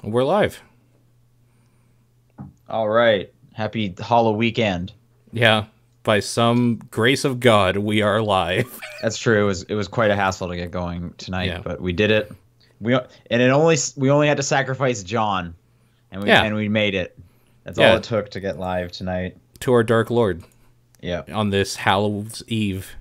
We're live. All right. Happy Hollow weekend. Yeah. By some grace of God, we are live. That's true. It was quite a hassle to get going tonight, Yeah. but we did it. We only had to sacrifice John, and we Yeah. and we made it. That's all Yeah. it took to get live tonight. To our Dark Lord Yeah. on this Hallow's Eve.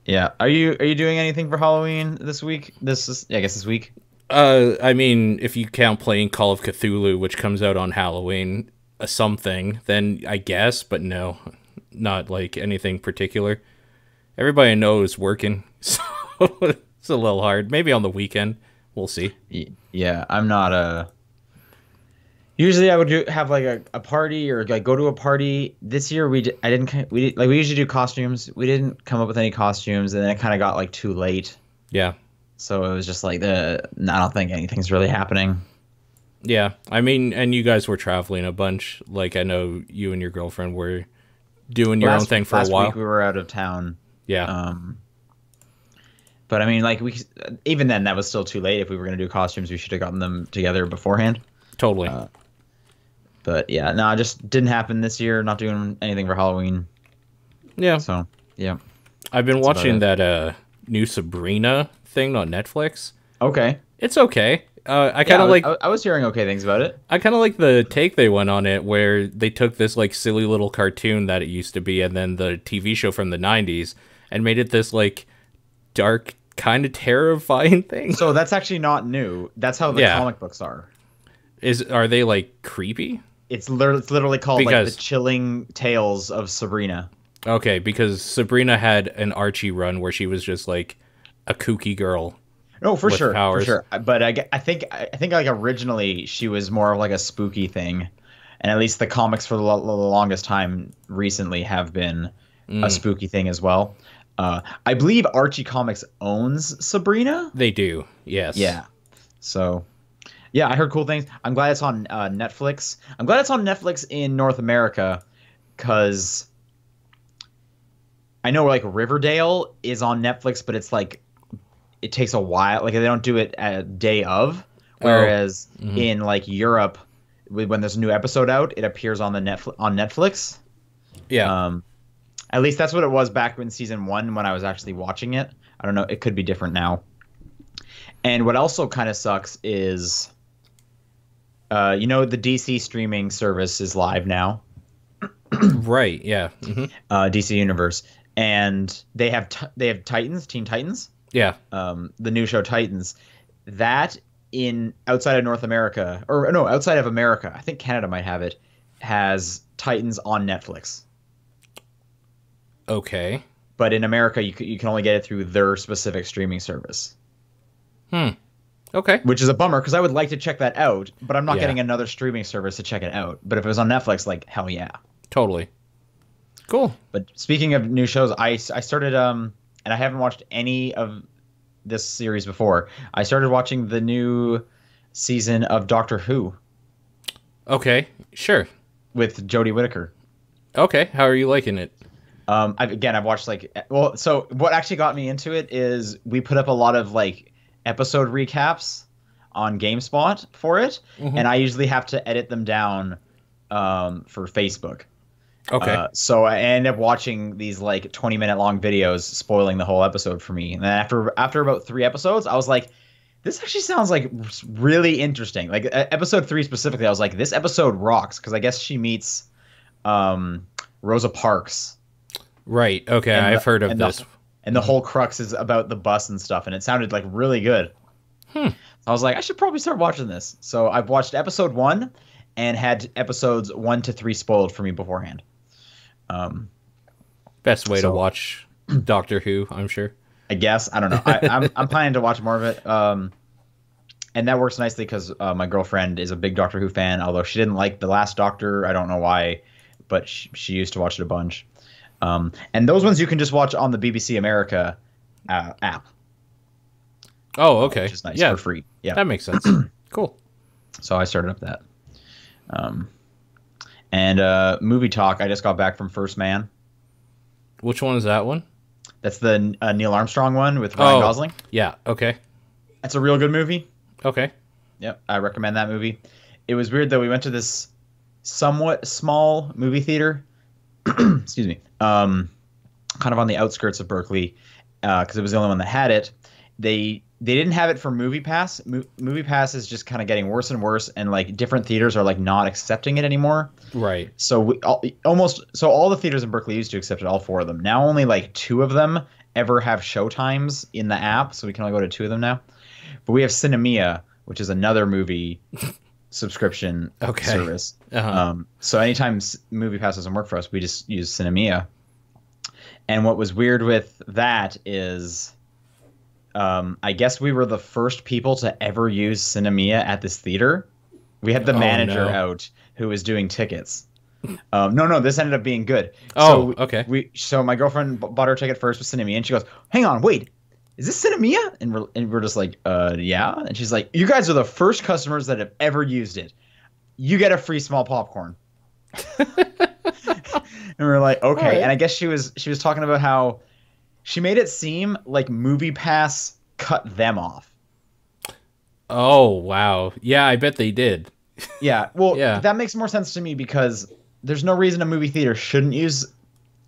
Yeah. Are you doing anything for Halloween this week? I guess this week. I mean, if you count playing Call of Cthulhu, which comes out on Halloween, something, then I guess, but no, not like anything particular. Everybody I know is working, so it's a little hard. Maybe on the weekend. We'll see. Yeah, I'm not usually I would have like a party or like go to a party. This year I didn't like we usually do costumes. We didn't come up with any costumes, and then it kind of got like too late. Yeah. So it was just like I don't think anything's really happening. Yeah. I mean, and you guys were traveling a bunch. Like, I know you and your girlfriend were doing your own thing for a Last while. week we were out of town. Yeah. But I mean, like even then that was still too late. If we were gonna do costumes, we should have gotten them together beforehand. Totally. But yeah, no, it just didn't happen this year. Not doing anything for Halloween. Yeah. So yeah. I've been That's about watching it. that new Sabrina thing on Netflix. Okay. It's okay. I Yeah, kind of like I was hearing okay things about it. I kind of like the take they went on it, where they took this like silly little cartoon that it used to be, and then the TV show from the '90s, and made it this like dark, kind of terrifying thing. So that's actually not new. That's how the Yeah. comic books are. Are they like creepy? It's literally called like the Because Chilling Tales of Sabrina. okay, because Sabrina had an Archie run where she was just like a kooky girl No, for with sure, for powers. sure. But I think like originally she was more of like a spooky thing, and at least the comics for the longest time recently have been a spooky thing as well. I believe Archie Comics owns Sabrina. They do, yes. Yeah. So, yeah, I heard cool things. I'm glad it's on Netflix. I'm glad it's on Netflix in North America because I know like Riverdale is on Netflix, but it's like it takes a while. Like they don't do it a day of. Whereas in like Europe, when there's a new episode out, it appears on the Netflix. Yeah. At least that's what it was back in season one when I was actually watching it. I don't know. It could be different now. And what also kind of sucks is, the DC streaming service is live now, Right, yeah. DC Universe, and they have Titans, Teen Titans, Yeah. the new show Titans. That in outside of North America, or no, outside of America, I think Canada might have it, has Titans on Netflix. Okay. But in America, you can only get it through their specific streaming service, Okay. which is a bummer because I would like to check that out, but I'm not Yeah. getting another streaming service to check it out. But if it was on Netflix, like hell yeah. Totally. Cool. But speaking of new shows, I started and I haven't watched any of this series before. I started watching the new season of Doctor Who Okay. Sure. with Jodie Whittaker. Okay. How are you liking it? I've watched so what actually got me into it is we put up a lot of like episode recaps on GameSpot for it, and I usually have to edit them down for Facebook. Okay. So I end up watching these like 20-minute long videos spoiling the whole episode for me. And then after about 3 episodes, I was like, this actually sounds like really interesting. Like episode 3 specifically, I was like, this episode rocks because I guess she meets Rosa Parks. Right. Okay. And I've heard of and this. and the whole crux is about the bus and stuff, and it sounded like really good. I was like, I should probably start watching this. So I've watched episode 1 and had episodes 1 to 3 spoiled for me beforehand. Best way to so- watch Doctor Who, I'm sure. I guess I don't know. I'm planning to watch more of it. And that works nicely because my girlfriend is a big Doctor Who fan. Although she didn't like the last Doctor, I don't know why, but she used to watch it a bunch. And those ones you can just watch on the BBC America app, Oh, okay. which is nice Yeah. for free. Yeah. That makes sense. Cool. So I started up that. And movie talk. I just got back from First Man. Which one is that one? That's the Neil Armstrong one with Ryan Oh. Gosling. Yeah. Okay. That's a real good movie. Okay. Yep, I recommend that movie. It was weird though. We went to this somewhat small movie theater. Excuse me. Kind of on the outskirts of Berkeley, because it was the only one that had it. They didn't have it for Movie Pass. Movie Pass is just kind of getting worse and worse, and like different theaters are like not accepting it anymore. Right. So all the theaters in Berkeley used to accept it, all four of them. Now only like two of them ever have showtimes in the app, so we can only go to two of them now. But we have Cinemia, which is another movie subscription service. So anytime Movie Pass doesn't work for us, we just use Cinemia. And what was weird with that is, I guess we were the first people to ever use Cinemia at this theater. We had the manager out who was doing tickets. No, this ended up being good. Okay. So my girlfriend bought her ticket first with Cinemia, and she goes, "Hang on, wait, is this Cinemia?" And we're just like, yeah. And she's like, "You guys are the first customers that have ever used it. You get a free small popcorn." And we're like, okay. Right. And I guess she was talking about how she made it seem like Movie Pass cut them off. Oh, wow. Yeah, I bet they did. Yeah. Well, that makes more sense to me because there's no reason a movie theater shouldn't use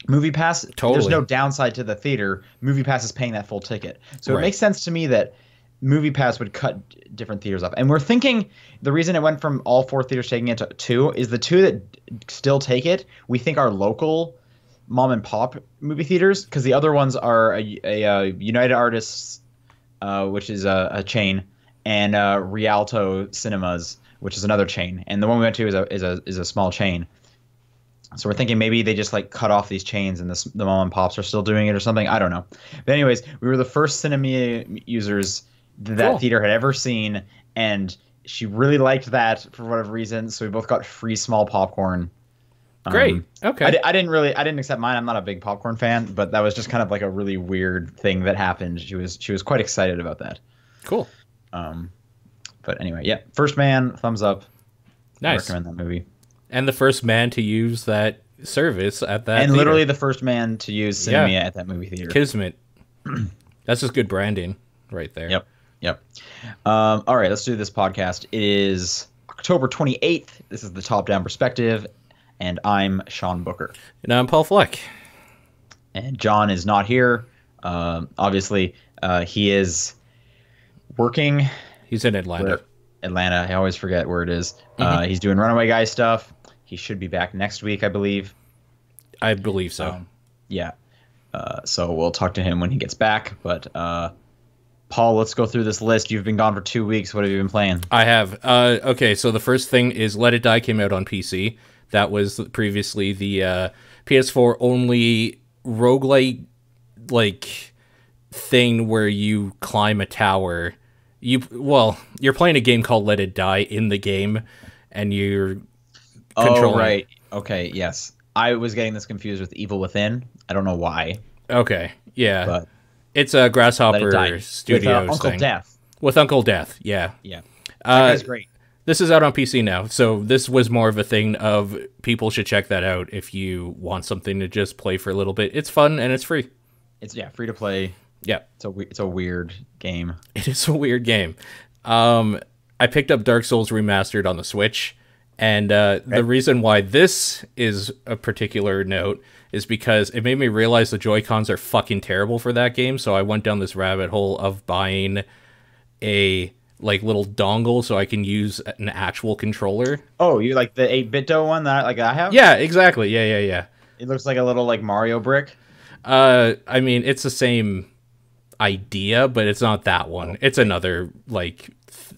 Movie Pass. Totally. There's no downside to the theater. Movie Pass is paying that full ticket. So it makes sense to me that Movie Pass would cut different theaters off. And we're thinking the reason it went from all four theaters taking it to two is the two that still take it, we think are local mom and pop movie theaters, because the other ones are a United Artists, which is a chain, and Rialto Cinemas, which is another chain. And the one we went to is a small chain. So we're thinking maybe they just like cut off these chains and the mom and pops are still doing it or something. I don't know. But anyways, we were the first Cinemia users that theater had ever seen, and she really liked that for whatever reason. So we both got free small popcorn. Great. Okay. I didn't accept mine. I'm not a big popcorn fan, but that was just kind of like a really weird thing that happened. She was quite excited about that. Cool. But anyway, yeah. First Man, thumbs up. Nice. I recommend that movie. And the first man to use that service at that. And theater. Literally the first man to use Cinemia at that movie theater. Kismet. That's just good branding right there. Yep. All right, let's do this podcast. It is October 28th. This is the Top Down Perspective, and I'm Sean Booker. And I'm Paul Fleck. And John is not here. Obviously, he is working. He's in Atlanta. I always forget where it is. He's doing Runaway Guy stuff. He should be back next week, I believe. I believe so. Yeah. So we'll talk to him when he gets back. But Paul, let's go through this list. You've been gone for 2 weeks. What have you been playing? I have. Okay, so the first thing is Let It Die came out on PC. That was previously the PS4 only roguelike like thing where you climb a tower. You're playing a game called Let It Die in the game, and you're controlling. Oh, right. Okay, yes. I was getting this confused with Evil Within. I don't know why. Okay, yeah. But it's a Grasshopper Studios with, Uncle thing. Death. With Uncle Death, yeah. Yeah. That guy's great. This is out on PC now, so this was more of a thing of people should check that out if you want something to just play for a little bit. It's fun and it's free. It's free to play. Yeah. It's a weird game. It is a weird game. I picked up Dark Souls Remastered on the Switch, and the reason why this is a particular note is because it made me realize the Joy-Cons are fucking terrible for that game, so I went down this rabbit hole of buying a like little dongle so I can use an actual controller. Oh, you like the 8BitDo one that I have? Yeah, exactly. Yeah. It looks like a little like Mario brick. I mean, it's the same idea, but it's not that one. It's another like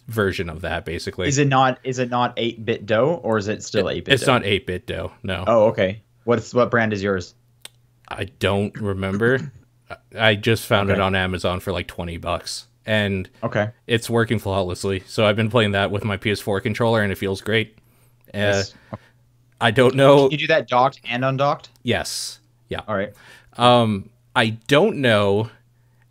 version of that, basically. Is it not 8BitDo, or is it still 8BitDo? It's not 8BitDo. No. Oh, okay. What brand is yours? I don't remember. I just found it on Amazon for like $20, and it's working flawlessly. So I've been playing that with my PS4 controller, and it feels great. Yes. I don't know. Can you do that docked and undocked? Yes. Yeah. All right. I don't know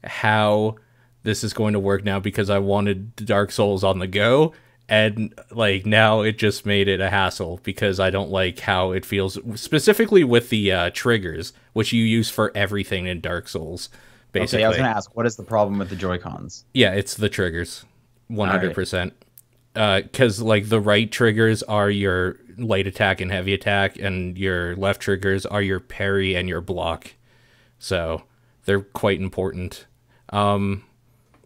how this is going to work now because I wanted Dark Souls on the go, and like now it just made it a hassle because I don't like how it feels, specifically with the triggers, which you use for everything in Dark Souls. Basically, I was going to ask, what is the problem with the Joy-Cons? Yeah, it's the triggers, 100%. because like the right triggers are your light attack and heavy attack, and your left triggers are your parry and your block. So they're quite important.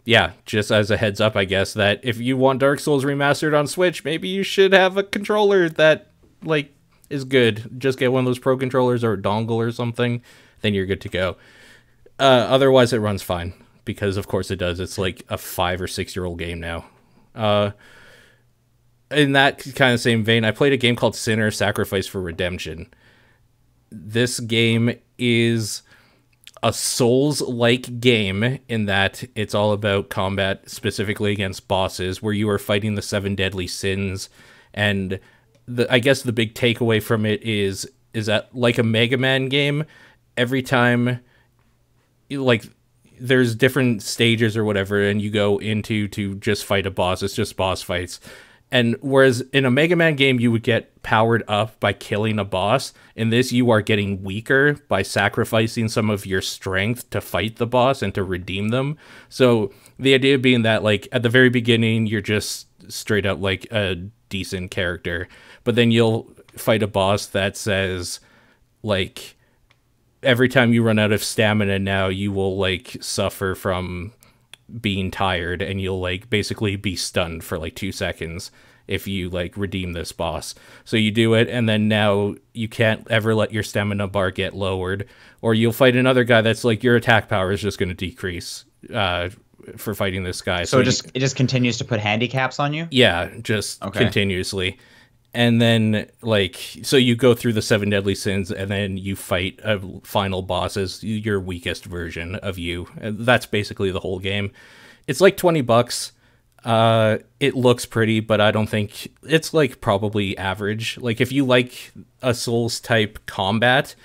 Yeah, just as a heads up, I guess, that if you want Dark Souls remastered on Switch, maybe you should have a controller that, like, is good. Just get one of those Pro controllers or a dongle or something, then you're good to go. Otherwise, it runs fine, because of course it does. It's like a 5 or 6 year old game now. In that kind of same vein, I played a game called Sinner: Sacrifice for Redemption. This game is a Souls-like game in that it's all about combat, specifically against bosses, where you are fighting the 7 deadly sins. And I guess the big takeaway from it is that, like a Mega Man game, every time, like, there's different stages or whatever, and you go into to just fight a boss. It's just boss fights. And whereas in a Mega Man game, you would get powered up by killing a boss, in this, you are getting weaker by sacrificing some of your strength to fight the boss and to redeem them. So the idea being that, like, at the very beginning, you're just straight up, like, a decent character. But then you'll fight a boss that says, like, every time you run out of stamina now, you will, like, suffer from being tired, and you'll, like, basically be stunned for like 2 seconds if you, like, redeem this boss. So you do it, and then now you can't ever let your stamina bar get lowered, or you'll fight another guy that's like, your attack power is just going to decrease for fighting this guy. So it just continues to put handicaps on you? Yeah, just continuously. And then, like, so you go through the 7 deadly sins, and then you fight a final boss as your weakest version of you. And that's basically the whole game. It's like $20. It looks pretty, but I don't think it's, like, probably average. Like, if you like a Souls type combat,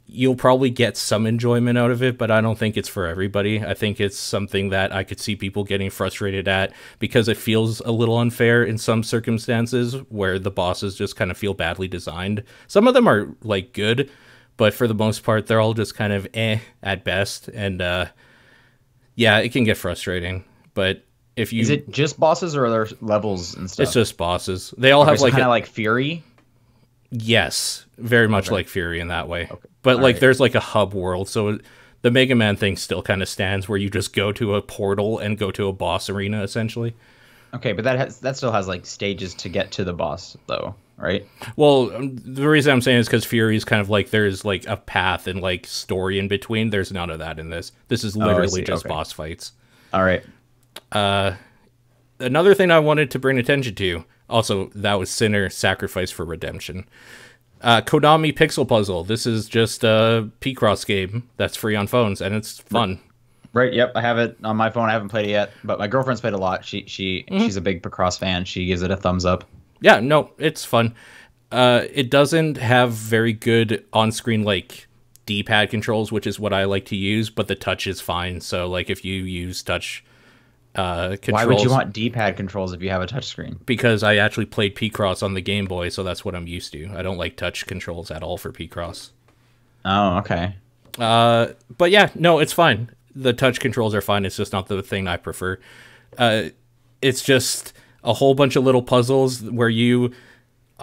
you'll probably get some enjoyment out of it, but I don't think it's for everybody. I think it's something that I could see people getting frustrated at, because it feels a little unfair in some circumstances where the bosses just kind of feel badly designed. Some of them are, like, good, but for the most part, they're all just kind of at best. And yeah, it can get frustrating. But if you... Is it just bosses, or are there levels and stuff? It's just bosses. They all have, so like... kind of like Fury? Yes, very much like Fury in that way. Okay. But, like, there's, like, a hub world, so the Mega Man thing still kind of stands, where you just go to a portal and go to a boss arena, essentially. Okay, but that still has, like, stages to get to the boss, though, right? Well, the reason I'm saying is because Fury is kind of like, there's, like, a path and, like, story in between. There's none of that in this. This is literally just boss fights. All right. Another thing I wanted to bring attention to, also, that was Sinner: Sacrifice for Redemption. Konami Pixel Puzzle. This is just a Picross game that's free on phones, and it's fun. Right. Yep. I have it on my phone. I haven't played it yet, but my girlfriend's played a lot. She's a big Picross fan. She gives it a thumbs up. Yeah. No, it's fun. It doesn't have very good on-screen, like, D-pad controls, which is what I like to use, but the touch is fine. So, like, if you use touch controls... Why would you want D-pad controls if you have a touchscreen? Because I actually played Picross on the Game Boy, so that's what I'm used to. I don't like touch controls at all for Picross. Oh, okay. But yeah, no, it's fine. The touch controls are fine. It's just not the thing I prefer. It's just a whole bunch of little puzzles where you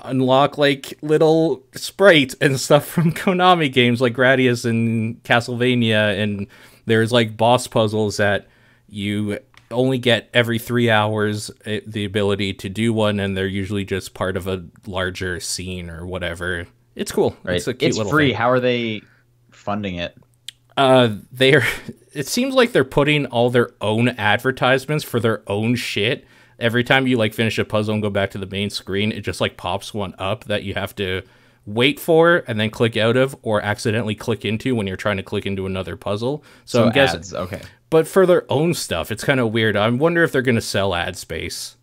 unlock, like, little sprites and stuff from Konami games like Gradius and Castlevania, and there's, like, boss puzzles that you only get every 3 hours the ability to do one, and they're usually just part of a larger scene or whatever. It's cool. Right. It's a cute little free. thing. How are they funding it? It seems like they're putting all their own advertisements for their own shit. Every time you, like, finish a puzzle and go back to the main screen, it just, like, pops one up that you have to wait for and then click out of, or accidentally click into when you're trying to click into another puzzle. So I'm guessing, ads, okay. But for their own stuff, it's kind of weird. I wonder if they're going to sell ad space,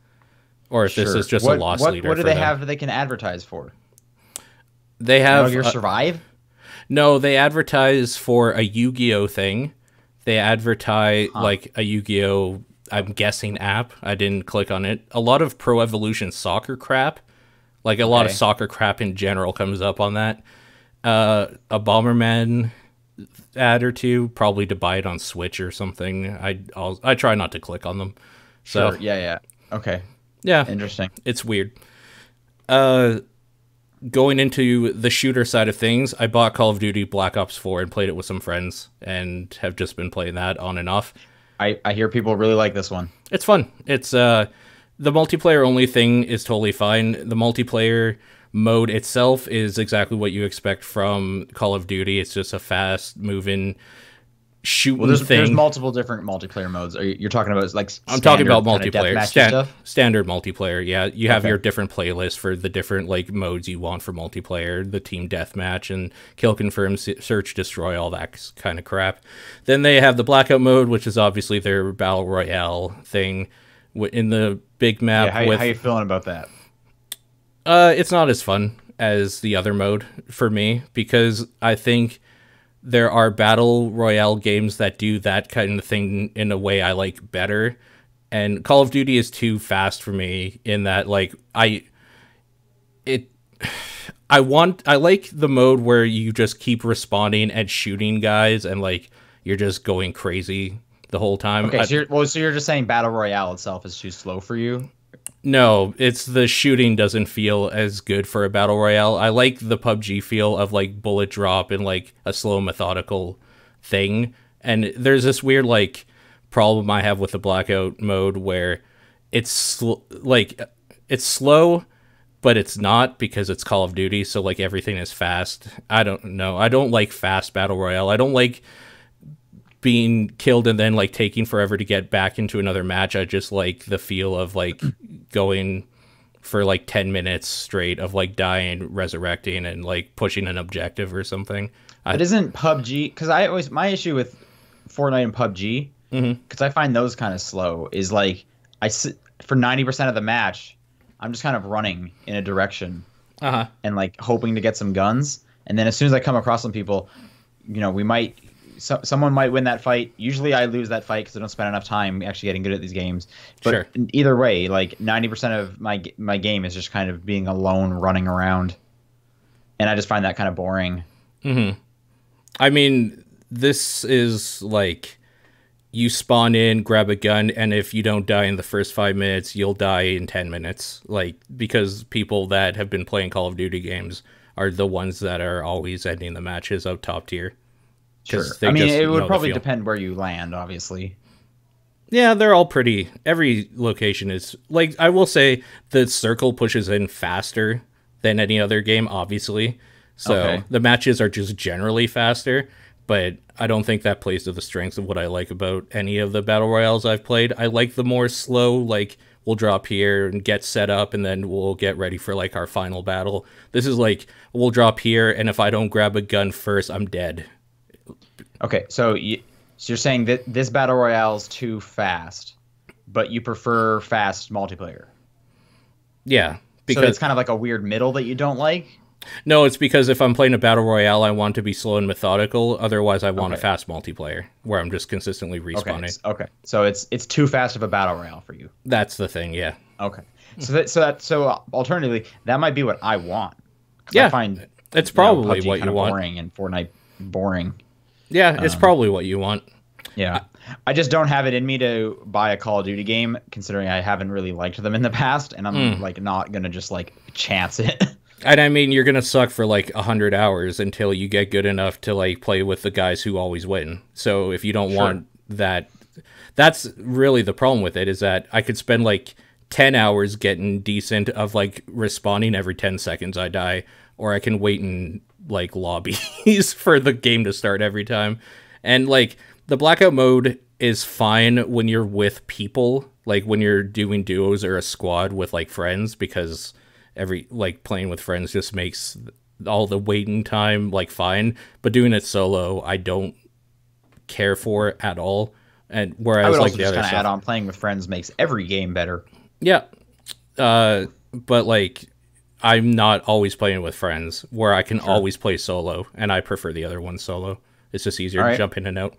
or if this is just a loss leader. What do for they them. have that they can advertise for? They have Metal Gear Survive? No, they advertise for a Yu-Gi-Oh thing. They advertise like a Yu-Gi-Oh, I'm guessing, app. I didn't click on it. A lot of Pro Evolution Soccer crap. Like, a lot of soccer crap in general comes up on that. A Bomberman ad or two, probably to buy it on Switch or something. I try not to click on them. So Sure. Yeah. Okay. Yeah, Interesting. it's weird. Uh, Going into the shooter side of things, I bought Call of Duty Black Ops 4 and played it with some friends, and have just been playing that on and off. I hear people really like this one. It's fun. It's the multiplayer only thing is totally fine. The multiplayer mode itself is exactly what you expect from Call of Duty. It's just a fast moving shooting There's thing. multiple different multiplayer modes. You're talking about like I'm talking about standard kinda multiplayer, deathmatchy stuff? standard multiplayer. Yeah, you have Okay. your different playlists for the different like modes you want for multiplayer, the team deathmatch and kill confirm, search, destroy, all that kind of crap. Then they have the blackout mode, which is obviously their battle royale thing in the big map. Yeah, how you feeling about that? It's not as fun as the other mode for me because I think there are battle royale games that do that kind of thing in a way I like better, and Call of Duty is too fast for me in that like I like the mode where you just keep respawning and shooting guys and like you're just going crazy the whole time. Okay, so you're just saying battle royale itself is too slow for you? No, it's the shooting doesn't feel as good for a battle royale. I like the PUBG feel of like bullet drop and like a slow methodical thing. And there's this weird like problem I have with the blackout mode where it's it's slow, but it's not because it's Call of Duty. So like everything is fast. I don't know. I don't like fast battle royale. I don't like being killed and then like taking forever to get back into another match. I just like the feel of like going for like 10 minutes straight of like dying, resurrecting, and like pushing an objective or something. But isn't PUBG, because my issue with Fortnite and PUBG, because I find those kind of slow, is like I sit for 90% of the match, I'm just kind of running in a direction and like hoping to get some guns, and then as soon as I come across some people, someone might win that fight. Usually I lose that fight because I don't spend enough time actually getting good at these games. But Sure. Either way, like 90% of my game is just kind of being alone running around. And I just find that kind of boring. I mean, this is like you spawn in, grab a gun, and if you don't die in the first 5 minutes, you'll die in 10 minutes. Like, because people that have been playing Call of Duty games are the ones that are always ending the matches out top tier. Sure. They I mean, just it know would the probably feel. depend where you land, obviously. Yeah, they're all pretty. Every location is like, I will say the circle pushes in faster than any other game, obviously. So Okay. the matches are just generally faster, but I don't think that plays to the strengths of what I like about any of the battle royales I've played. I like the more slow, like we'll drop here and get set up and then we'll get ready for like our final battle. This is like, we'll drop here and if I don't grab a gun first, I'm dead. Okay, so you're saying that this battle royale is too fast, but you prefer fast multiplayer. Yeah, So because it's kind of like a weird middle that you don't like. no, it's because if I'm playing a battle royale, I want to be slow and methodical. Otherwise, I want a fast multiplayer where I'm just consistently respawning. Okay. So it's too fast of a battle royale for you. That's the thing, yeah. Okay. So alternatively, that might be what I want. 'Cause Yeah, I find it's probably PUBG what kind you of want. boring and Fortnite boring. Yeah, it's probably what you want. Yeah. I just don't have it in me to buy a Call of Duty game, considering I haven't really liked them in the past, and I'm like not gonna just like chance it. And I mean, you're gonna suck for like 100 hours until you get good enough to like play with the guys who always win. So if you don't want that, that's really the problem with it, is that I could spend like 10 hours getting decent of like respawning every 10 seconds I die, or I can wait in like lobbies for the game to start every time. And like the blackout mode is fine when you're with people, like when you're doing duos or a squad with like friends, because playing with friends just makes all the waiting time like fine. But doing it solo, I don't care for at all. And whereas I would like also the just other kind of stuff, add on playing with friends makes every game better. yeah. But like I'm not always playing with friends where I can always play solo, and I prefer the other one solo. It's just easier to jump in and out.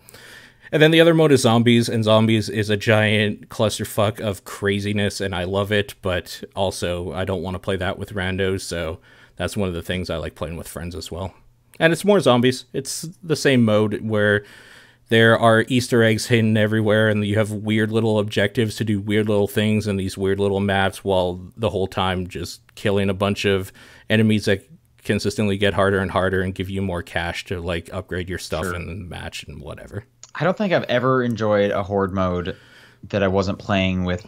And then the other mode is zombies, and zombies is a giant clusterfuck of craziness, and I love it, but also I don't want to play that with randos, so that's one of the things I like playing with friends as well. And it's more zombies. It's the same mode where there are Easter eggs hidden everywhere, and you have weird little objectives to do weird little things in these weird little maps, while the whole time just killing a bunch of enemies that consistently get harder and harder and give you more cash to like upgrade your stuff in the match and whatever. I don't think I've ever enjoyed a horde mode that I wasn't playing with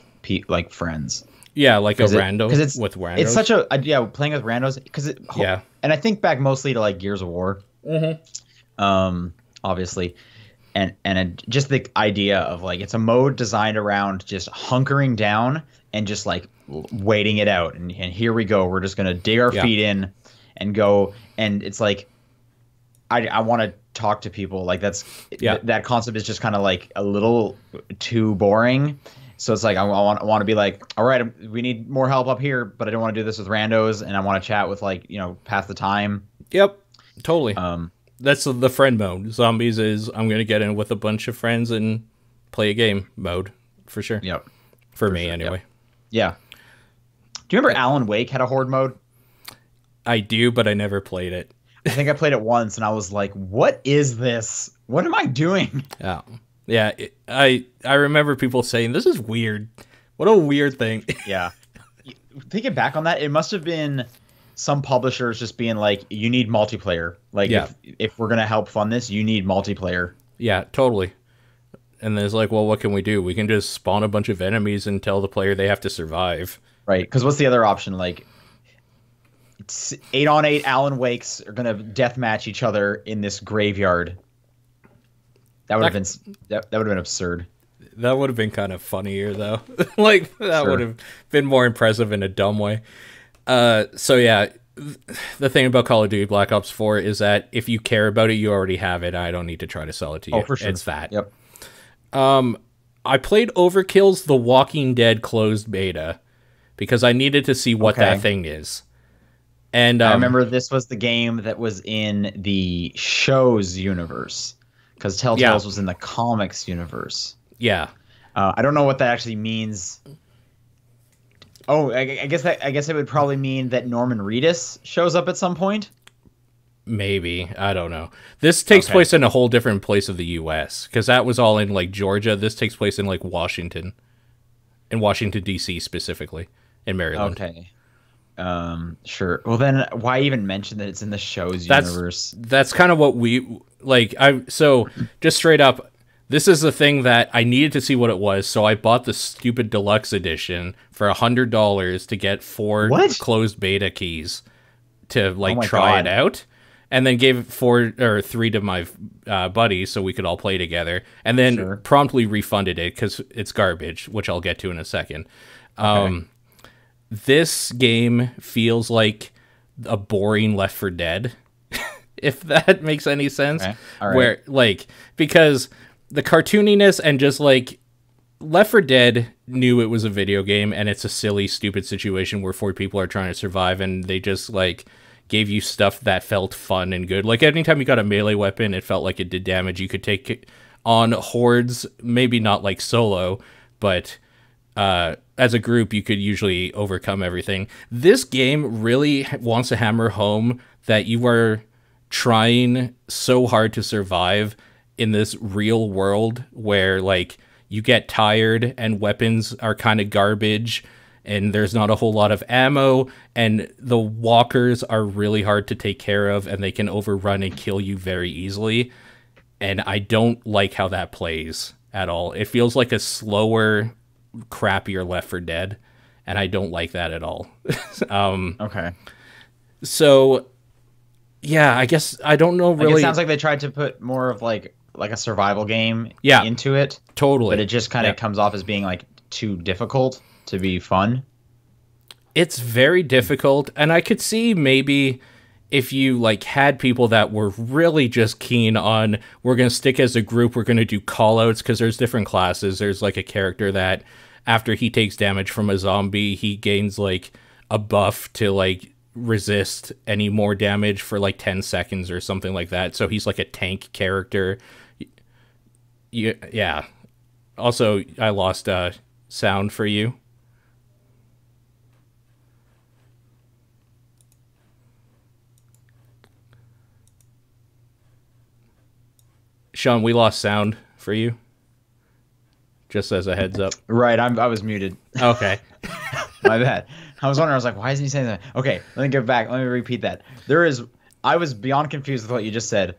like friends. Yeah, like a rando with randos. It's such a playing with randos because and I think back mostly to like Gears of War, obviously, and just the idea of like it's a mode designed around just hunkering down and just like waiting it out, and here we go, we're just gonna dig our feet in and go, and it's like I want to talk to people like that concept is just kind of like a little too boring. So it's like I want to be like, all right, we need more help up here, but I don't want to do this with randos, and I want to chat with like pass the time. Yep, totally. That's the friend mode. Zombies is I'm gonna get in with a bunch of friends and play a game mode for sure. Yep, for me sure, anyway. Yep. Yeah. Do you remember Alan Wake had a horde mode? I do, but I never played it. I think I played it once, and I was like, "What is this? What am I doing?" Yeah, I remember people saying, this is weird. What a weird thing. Yeah. Thinking back on that, it must have been some publishers just being like, you need multiplayer. Like, if we're going to help fund this, you need multiplayer. Yeah, totally. And there's like, well, what can we do? We can just spawn a bunch of enemies and tell the player they have to survive. Right, because what's the other option? Like, 8-on-8 Alan Wakes are going to deathmatch each other in this graveyard. That would have been absurd. That would have been kind of funnier though. Like that would have been more impressive in a dumb way. So yeah, the thing about Call of Duty Black Ops 4 is that if you care about it, you already have it. I don't need to try to sell it to you. Oh, for sure. It's that. Yep. I played Overkill's The Walking Dead closed beta because I needed to see what that thing is. And I remember this was the game that was in the show's universe. Because Telltale's was in the comics universe. Yeah. I don't know what that actually means. Oh, I guess it would probably mean that Norman Reedus shows up at some point. Maybe. I don't know. This takes place in a whole different place of the U.S. because that was all in like Georgia. This takes place in like Washington, in Washington D.C. specifically, in Maryland. Okay. Sure. Well, then why even mention that it's in the show's universe? That's kind of what we like. So just straight up, this is the thing that I needed to see what it was. So I bought the stupid deluxe edition for $100 to get 4 closed beta keys to like try it out, and then gave 4 or 3 to my buddies so we could all play together, and then promptly refunded it because it's garbage, which I'll get to in a second. This game feels like a boring Left 4 Dead, if that makes any sense. Okay. All right. Where, like, because the cartooniness and just, like, Left 4 Dead knew it was a video game, and it's a silly, stupid situation where 4 people are trying to survive, and they just, like, gave you stuff that felt fun and good. Like, anytime you got a melee weapon, it felt like it did damage. You could take on hordes, maybe not like solo, but as a group, you could usually overcome everything. This game really wants to hammer home that you are trying so hard to survive in this real world where, like, you get tired and weapons are kind of garbage and there's not a whole lot of ammo, and the walkers are really hard to take care of and they can overrun and kill you very easily. And I don't like how that plays at all. It feels like a slower, crappier Left 4 Dead, and I don't like that at all. Okay. So, yeah, I guess I don't know really. Like, it sounds like they tried to put more of like a survival game into it. Totally. But it just kind of comes off as being like too difficult to be fun. It's very difficult, and I could see maybe if you like had people that were really just keen on, we're going to stick as a group, we're going to do callouts, because there's different classes. There's like a character that after he takes damage from a zombie, he gains like a buff to like resist any more damage for like 10 seconds or something like that. So he's like a tank character. Yeah. Also, I lost sound for you. Sean, we lost sound for you. Just as a heads up. Right, I was muted. Okay. My bad. I was wondering. I was like, why isn't he saying that? Okay, let me get back. Let me repeat that. I was beyond confused with what you just said.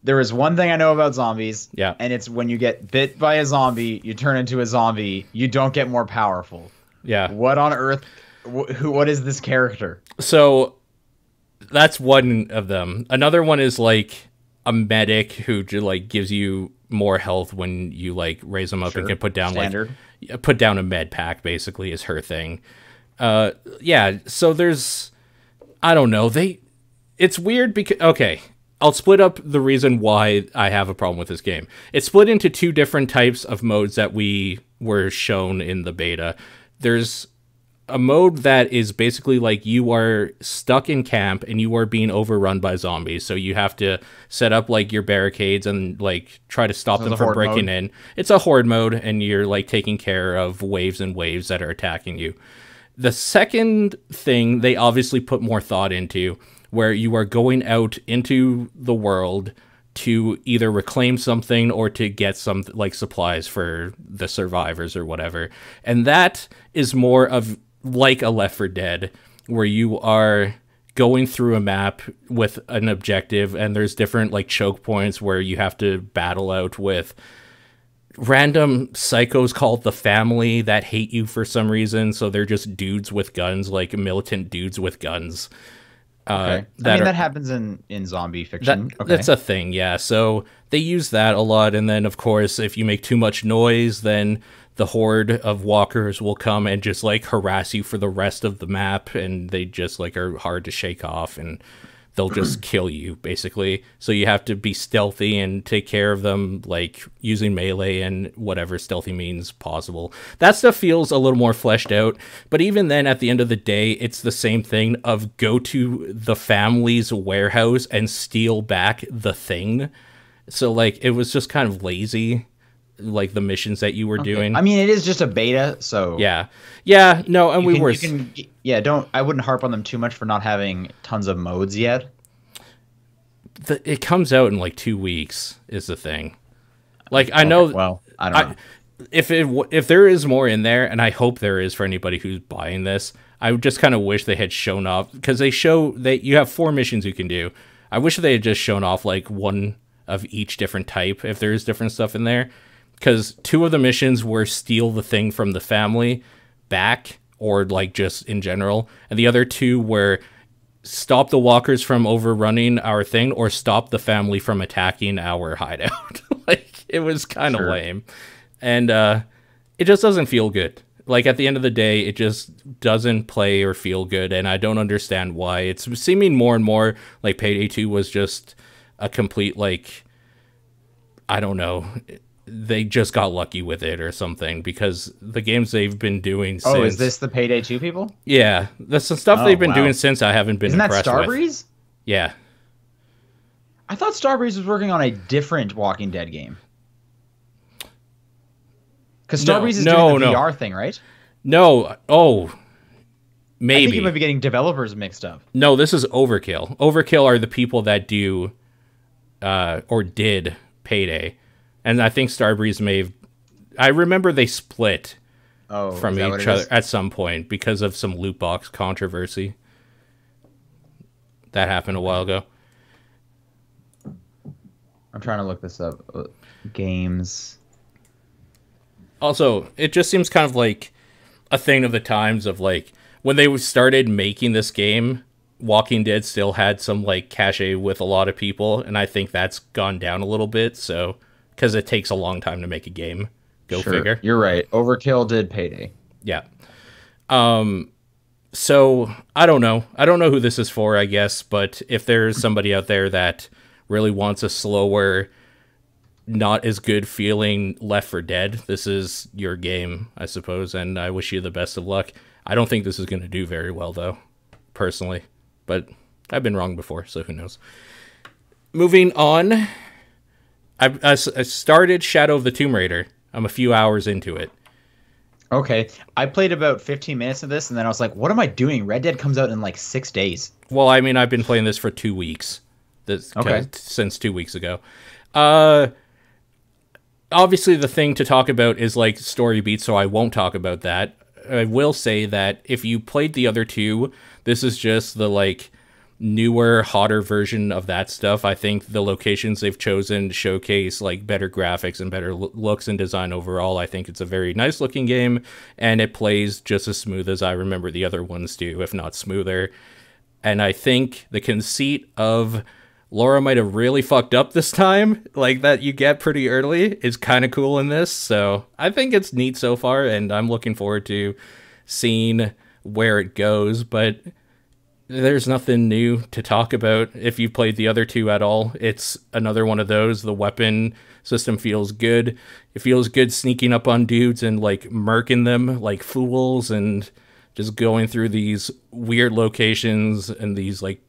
There is one thing I know about zombies. Yeah. And it's when you get bit by a zombie, you turn into a zombie. You don't get more powerful. Yeah. What on earth? What is this character? So that's one of them. Another one is like a medic who like gives you more health when you like raise them up and can put down Standard. like put down a med pack. Basically, is her thing. Yeah. So there's, I don't know. It's weird because okay. I'll split up the reason why I have a problem with this game. It's split into two different types of modes that we were shown in the beta. There's a mode that is basically like you are stuck in camp and you are being overrun by zombies. So you have to set up like your barricades and like try to stop them from breaking in. It's a horde mode and you're like taking care of waves and waves that are attacking you. The second thing they obviously put more thought into, where you are going out into the world to either reclaim something or to get some like supplies for the survivors or whatever. And that is more of like a Left 4 Dead, where you are going through a map with an objective and there's different like choke points where you have to battle out with random psychos called the Family that hate you for some reason. So they're just dudes with guns, like militant dudes with guns. Okay. That happens in zombie fiction. That's a thing, yeah. So they use that a lot, and then of course, if you make too much noise, then the horde of walkers will come and just like harass you for the rest of the map, and they just like are hard to shake off, and they'll just kill you basically. So you have to be stealthy and take care of them, like using melee and whatever stealthy means possible. That stuff feels a little more fleshed out, but even then at the end of the day, it's the same thing of go to the Family's warehouse and steal back the thing. So like it was just kind of lazy, like the missions that you were doing. I mean, it is just a beta, so yeah, no, and I wouldn't harp on them too much for not having tons of modes yet. It comes out in like 2 weeks is the thing. Like I know, well, I don't know if there is more in there, and I hope there is for anybody who's buying this. I would just kind of wish they had shown off, because they show that you have 4 missions you can do. I wish they had just shown off like one of each different type if there is different stuff in there. Because 2 of the missions were steal the thing from the Family back, or like just in general. And the other 2 were stop the walkers from overrunning our thing, or stop the Family from attacking our hideout. Like, it was kind of lame. And it just doesn't feel good. Like, at the end of the day, it just doesn't play or feel good. And I don't understand why. It's seeming more and more like Payday 2 was just a complete, like, I don't know, they just got lucky with it or something, because the games they've been doing since... Oh, is this the Payday 2 people? Yeah, that's the stuff they've been doing since I haven't been impressed with. Isn't that Starbreeze? Yeah. I thought Starbreeze was working on a different Walking Dead game. Because Starbreeze is doing the VR thing, right? No. Oh, maybe. I think you might be getting developers mixed up. No, this is Overkill. Overkill are the people that do or did Payday. And I think Starbreeze may have... I remember they split from each other at some point because of some loot box controversy. That happened a while ago. I'm trying to look this up. Games. Also, it just seems kind of like a thing of the times of like when they started making this game, Walking Dead still had some like cachet with a lot of people, and I think that's gone down a little bit. So, because it takes a long time to make a game. Go figure. You're right. Overkill did Payday. Yeah. So I don't know. I don't know who this is for, I guess, but if there's somebody out there that really wants a slower, not as good feeling Left 4 Dead, this is your game, I suppose, and I wish you the best of luck. I don't think this is going to do very well, though, personally, but I've been wrong before, so who knows. Moving on, I started Shadow of the Tomb Raider. I'm a few hours into it. Okay, I played about 15 minutes of this, and then I was like, what am I doing? Red Dead comes out in like 6 days. Well, I mean, I've been playing this for 2 weeks. Since 2 weeks ago. obviously the thing to talk about is like story beats, so I won't talk about that. I will say that if you played the other two, this is just the like newer, hotter version of that stuff. I think the locations they've chosen showcase like better graphics and better looks and design overall. I think it's a very nice looking game, and it plays just as smooth as I remember the other ones do, if not smoother. And I think the conceit of Laura might have really fucked up this time, like that you get pretty early, is kind of cool in this. So I think it's neat so far, and I'm looking forward to seeing where it goes. But there's nothing new to talk about if you've played the other two at all. It's another one of those. The weapon system feels good. It feels good sneaking up on dudes and like murking them like fools and just going through these weird locations and these like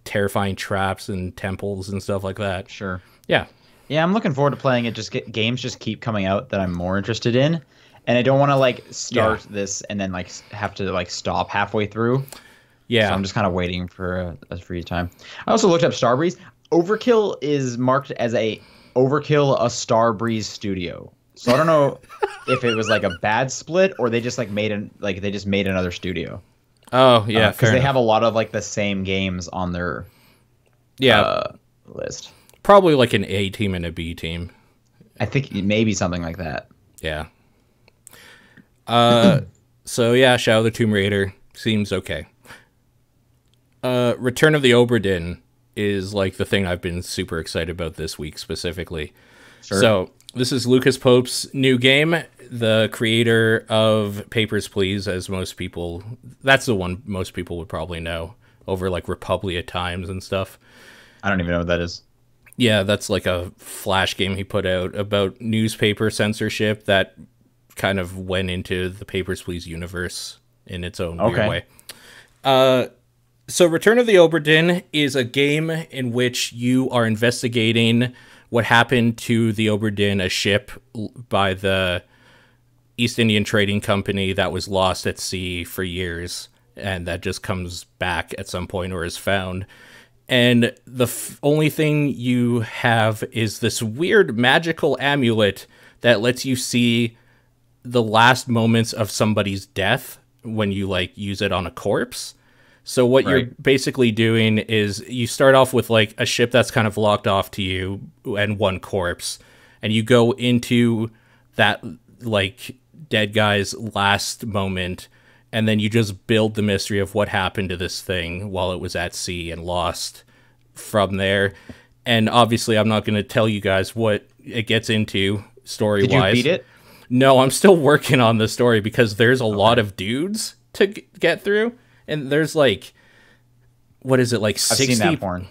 terrifying traps and temples and stuff like that. Sure. Yeah. Yeah, I'm looking forward to playing it. Games just keep coming out that I'm more interested in, and I don't want to like start this and then like have to like stop halfway through. Yeah. So I'm just kind of waiting for a free time. I also looked up Starbreeze. Overkill is marked as a Starbreeze studio. So I don't know if it was like a bad split or they just like made another studio. Oh yeah, because they have a lot of like the same games on their list. Probably like an A team and a B team. I think maybe something like that. Yeah. So yeah, Shadow of the Tomb Raider seems okay. Return of the Obra Dinn is like the thing I've been super excited about this week specifically. Sure. So this is Lucas Pope's new game, the creator of Papers, Please, as most people, that's the one most people would probably know over like Republia Times and stuff. I don't even know what that is. Yeah, that's like a Flash game he put out about newspaper censorship that kind of went into the Papers, Please universe in its own weird way. So Return of the Obra Dinn is a game in which you are investigating what happened to the Obra Dinn, a ship by the East Indian Trading Company that was lost at sea for years, and that just comes back at some point or is found. And the only thing you have is this weird magical amulet that lets you see the last moments of somebody's death when you like use it on a corpse. So what you're basically doing is you start off with like a ship that's kind of locked off to you and one corpse, and you go into that like dead guy's last moment, and then you just build the mystery of what happened to this thing while it was at sea and lost from there. And obviously I'm not going to tell you guys what it gets into story-wise. Did you beat it? No, I'm still working on the story because there's a lot of dudes to get through. And there's like, what is it, like 60? I've seen that porn.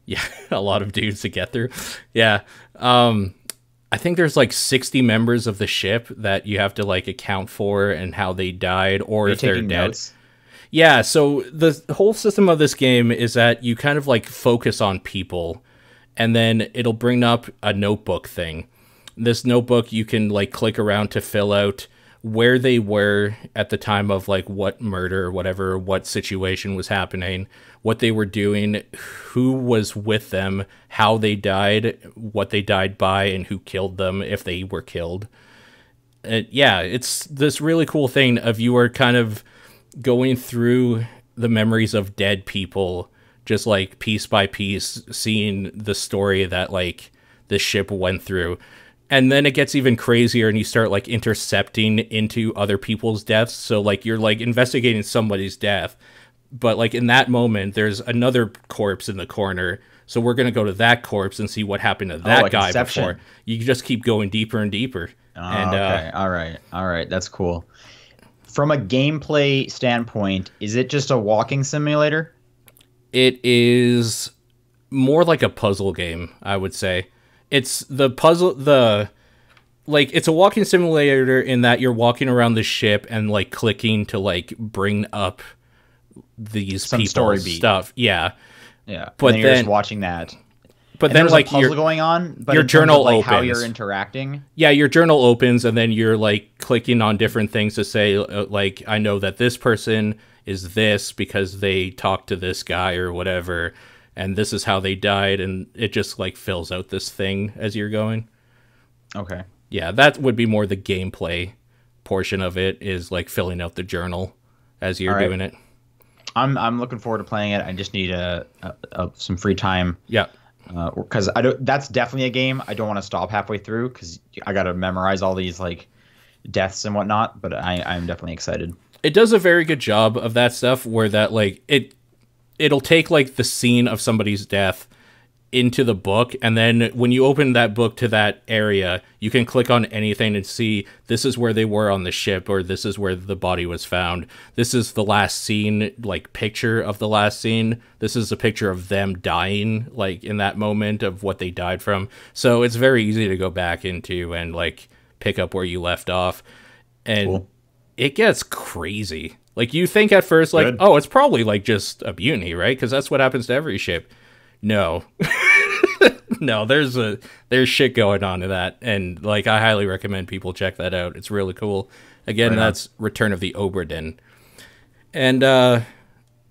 Yeah, a lot of dudes to get through. Yeah. I think there's like 60 members of the ship that you have to like account for and how they died or if they're dead. Notes? Yeah, so the whole system of this game is that you kind of like focus on people, and then it'll bring up a notebook thing. This notebook you can like click around to fill out where they were at the time of like what murder or whatever, what situation was happening, what they were doing, who was with them, how they died, what they died by, and who killed them if they were killed. Yeah, it's this really cool thing of you are kind of going through the memories of dead people, just like piece by piece, seeing the story that like the ship went through. And then it gets even crazier and you start like intercepting into other people's deaths. So like you're like investigating somebody's death, but like in that moment there's another corpse in the corner. So we're going to go to that corpse and see what happened to that like guy Inception. Before. You just keep going deeper and deeper. Oh, and, okay. All right. That's cool. From a gameplay standpoint, is it just a walking simulator? It is more like a puzzle game, I would say. It's the puzzle, it's a walking simulator in that you're walking around the ship and like clicking to like bring up these people's stuff. Yeah. Yeah. But then you're just watching that. But then like a puzzle going on, but your journal like opens. How you're interacting. Yeah, your journal opens and then you're like clicking on different things to say like, I know that this person is this because they talked to this guy or whatever. And this is how they died, and it just like fills out this thing as you're going. Okay. Yeah, that would be more the gameplay portion of it, is like filling out the journal as you're doing it. I'm looking forward to playing it. I just need some free time. Yeah. Because I don't. That's definitely a game I don't want to stop halfway through because I got to memorize all these like deaths and whatnot. But I'm definitely excited. It does a very good job of that stuff where that like it'll take like the scene of somebody's death into the book, and then when you open that book to that area, you can click on anything and see this is where they were on the ship, or this is where the body was found. This is the last scene, like picture of the last scene. This is a picture of them dying, like in that moment of what they died from. So it's very easy to go back into and like pick up where you left off. And cool. It gets crazy. Like you think at first like, oh, it's probably like just a mutiny, right? Because that's what happens to every ship. No. No, there's shit going on in that, and like I highly recommend people check that out. It's really cool. Again, that's Return of the Obra Dinn. And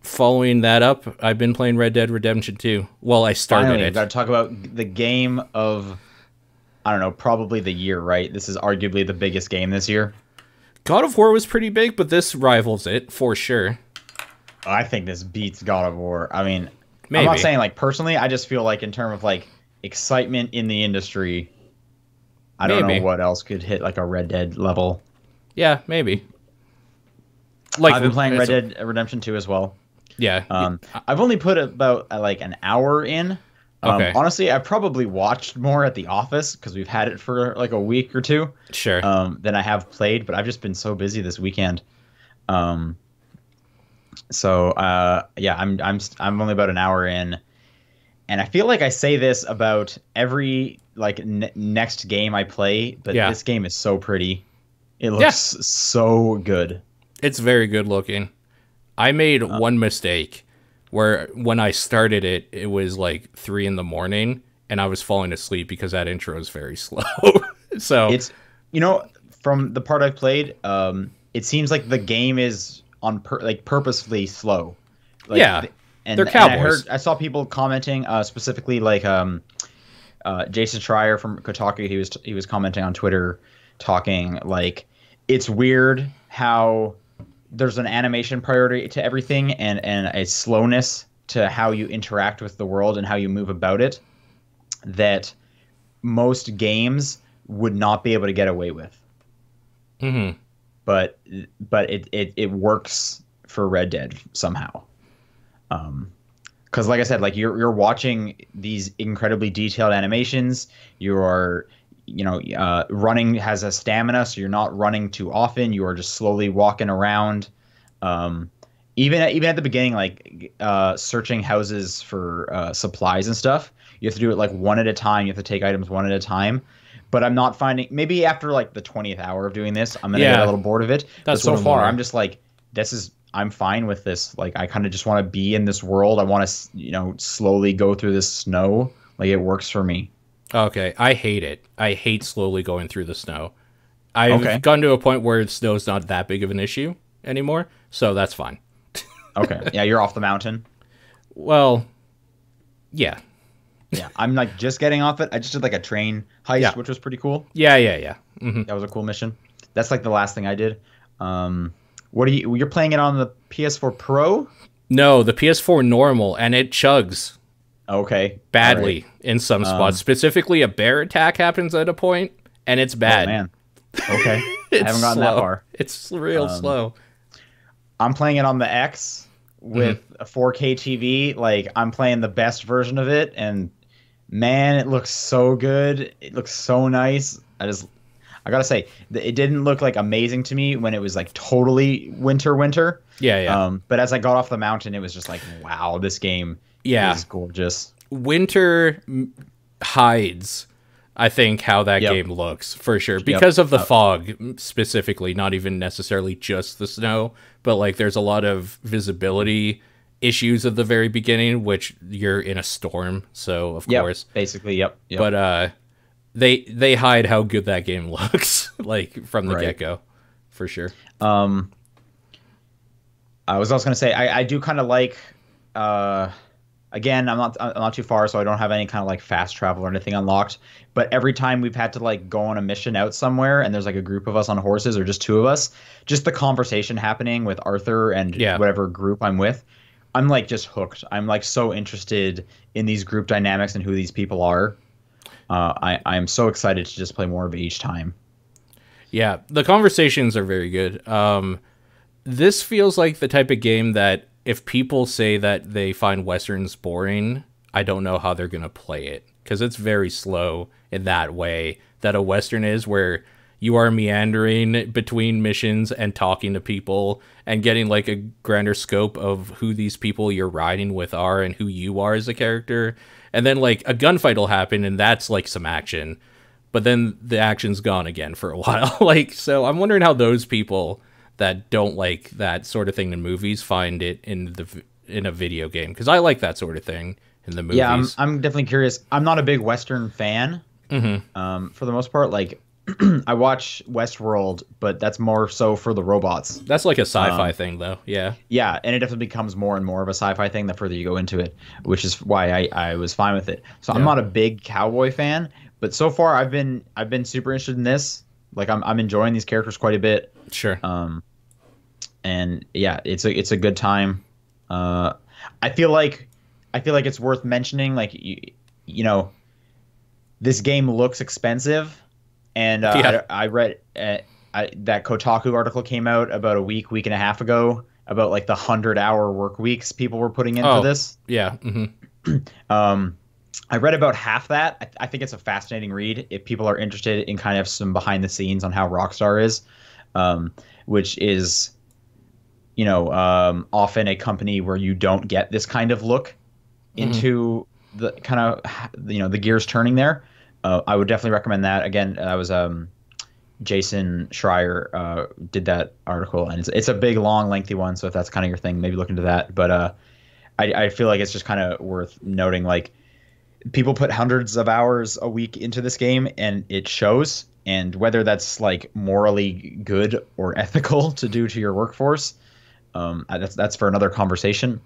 following that up, I've been playing Red Dead Redemption 2. Well, I started it. Got to talk about the game of, I don't know, probably the year, right? This is arguably the biggest game this year. God of War was pretty big, but this rivals it for sure. I think this beats God of War. I mean, maybe. I'm not saying like personally. I just feel like in terms of like excitement in the industry, I don't know what else could hit like a Red Dead level. Yeah, maybe. Like I've been playing Red Dead Redemption 2 as well. Yeah. I've only put about like an hour in. Okay. Honestly, I probably watched more at the office because we've had it for like a week or two. Sure. Than I have played, but I've just been so busy this weekend. So yeah, I'm only about an hour in, and I feel like I say this about every like next game I play, but this game is so pretty. It looks so good. It's very good looking. I made one mistake where when I started it, it was like 3 a.m. and I was falling asleep because that intro is very slow. So it's, from the part I've played, it seems like the game is on purposefully slow. Like, they're cowboys. I saw people commenting specifically like Jason Schreier from Kotaku. He was commenting on Twitter, talking like it's weird how there's an animation priority to everything and a slowness to how you interact with the world and how you move about it that most games would not be able to get away with. Mm-hmm. But it works for Red Dead somehow. Because like I said, like you're watching these incredibly detailed animations. You are, running has a stamina, so you're not running too often. You are just slowly walking around. Even at the beginning, like searching houses for supplies and stuff, you have to do it like one at a time. You have to take items one at a time. But I'm not finding, maybe after like the 20th hour of doing this, I'm gonna get a little bored of it. But so far, I'm just like, I'm fine with this. Like, I kind of just want to be in this world. I want to, slowly go through this snow. Like, it works for me. Okay, I hate it. I hate slowly going through the snow. I've gotten to a point where snow's not that big of an issue anymore, so that's fine. Okay, yeah, you're off the mountain. Well, yeah. Yeah, I'm like just getting off it. I just did like a train heist, which was pretty cool. Yeah. Mm-hmm. That was a cool mission. That's like the last thing I did. You're playing it on the PS4 Pro? No, the PS4 normal, and it chugs. Okay. Badly in some spots. Specifically, a bear attack happens at a point, and it's bad. Oh, man. Okay. I haven't gotten that far. It's real slow. I'm playing it on the X with a 4K TV. Like, I'm playing the best version of it, and man, it looks so good. It looks so nice. I gotta say, it didn't look like amazing to me when it was like totally winter. Yeah. But as I got off the mountain, it was just like, wow, this game is gorgeous. Winter hides, I think, how that game looks for sure because of the fog specifically, not even necessarily just the snow, but like there's a lot of visibility issues at the very beginning, which you're in a storm, so of course basically but they hide how good that game looks like from the get-go for sure. I was also gonna say I do kind of like Again, I'm not too far, so I don't have any kind of like fast travel or anything unlocked. But every time we've had to like go on a mission out somewhere, and there's like a group of us on horses or just two of us, just the conversation happening with Arthur and Yeah. whatever group I'm with, I'm like just hooked. I'm like so interested in these group dynamics and who these people are. I'm so excited to just play more of it each time. Yeah, the conversations are very good. This feels like the type of game that if people say that they find Westerns boring, I don't know how they're going to play it. Because it's very slow in that way that a Western is, where you are meandering between missions and talking to people and getting like a grander scope of who these people you're riding with are and who you are as a character. And then like a gunfight will happen and that's like some action. But then the action's gone again for a while. Like, so I'm wondering how those people that don't like that sort of thing in movies find it in a video game, because I like that sort of thing in the movies. Yeah, I'm definitely curious. I'm not a big Western fan. For the most part, like I watch Westworld, but that's more so for the robots. That's like a sci-fi thing, though. Yeah. Yeah, and it definitely becomes more and more of a sci-fi thing the further you go into it, which is why I was fine with it. So I'm not a big cowboy fan, but so far I've been super interested in this. Like I'm enjoying these characters quite a bit. Sure. And yeah, it's a good time. I feel like it's worth mentioning. Like you know, this game looks expensive, and I read that Kotaku article came out about a week and a half ago about like the 100-hour work weeks people were putting in for this. Yeah. I read about half that. I think it's a fascinating read if people are interested in kind of some behind the scenes on how Rockstar is, which is, often a company where you don't get this kind of look into the kind of, the gears turning there. I would definitely recommend that. Again, that was Jason Schreier did that article, and it's a big, long, lengthy one. So if that's kind of your thing, maybe look into that. But I feel like it's just kind of worth noting, like, people put hundreds of hours a week into this game, and it shows. And whether that's like morally good or ethical to do to your workforce, that's for another conversation.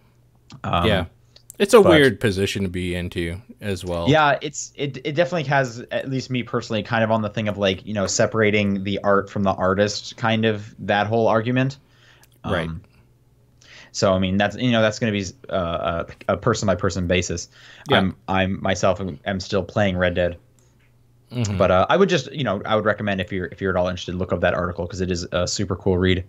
Yeah, it's a weird position to be into as well. Yeah, it definitely has, at least me personally, kind of on the thing of like, separating the art from the artist, kind of that whole argument. Right. So I mean that's going to be a person by person basis. Yeah. I'm myself am still playing Red Dead, but I would just I would recommend if you're at all interested, look up that article because it is a super cool read.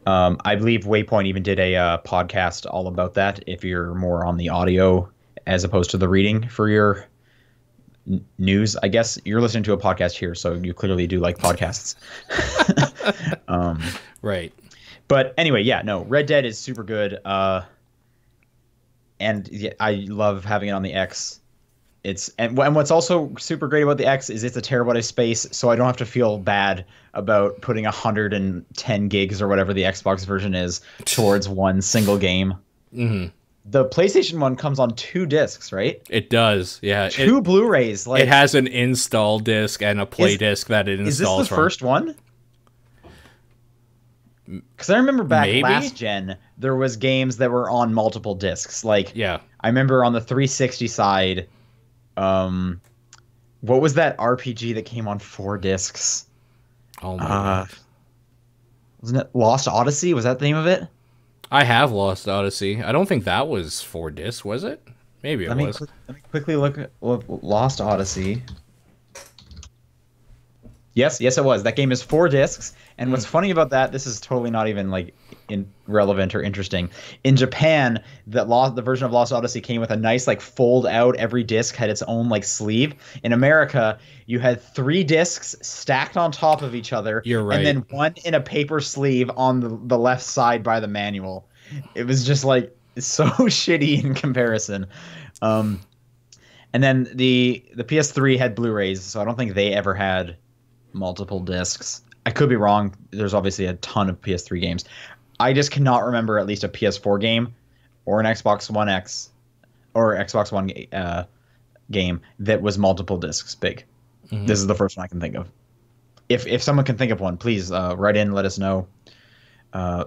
I believe Waypoint even did a podcast all about that. If you're more on the audio as opposed to the reading for your news, I guess you're listening to a podcast here, so you clearly do like podcasts. Right. But anyway, yeah, no, Red Dead is super good, and yeah, I love having it on the X. And what's also super great about the X is it's a terabyte of space, so I don't have to feel bad about putting 110 gigs or whatever the Xbox version is towards one single game. The PlayStation one comes on 2 discs, right? It does, yeah. 2 Blu-rays. Like, it has an install disc and a play disc that it installs. Is this the first one? Because I remember back last gen, there was games that were on multiple discs. Like, yeah, I remember on the 360 side, what was that RPG that came on 4 discs? Oh my God. Wasn't it Lost Odyssey? Was that the name of it? I have Lost Odyssey. I don't think that was 4 discs, was it? Maybe it was. Let me quickly look at Lost Odyssey. Yes, it was. That game is 4 discs. And what's funny about that, this is totally not even like relevant or interesting. In Japan, the version of Lost Odyssey came with a nice like fold out. Every disc had its own like sleeve. In America, you had 3 discs stacked on top of each other. You're right. And then one in a paper sleeve on the left side by the manual. It was just like so shitty in comparison. And then the PS3 had Blu-rays, so I don't think they ever had multiple discs. I could be wrong. There's obviously a ton of PS3 games. I just cannot remember at least a PS4 game or an Xbox One X or Xbox One game that was multiple discs big. This is the first one I can think of. If someone can think of one, please write in, let us know.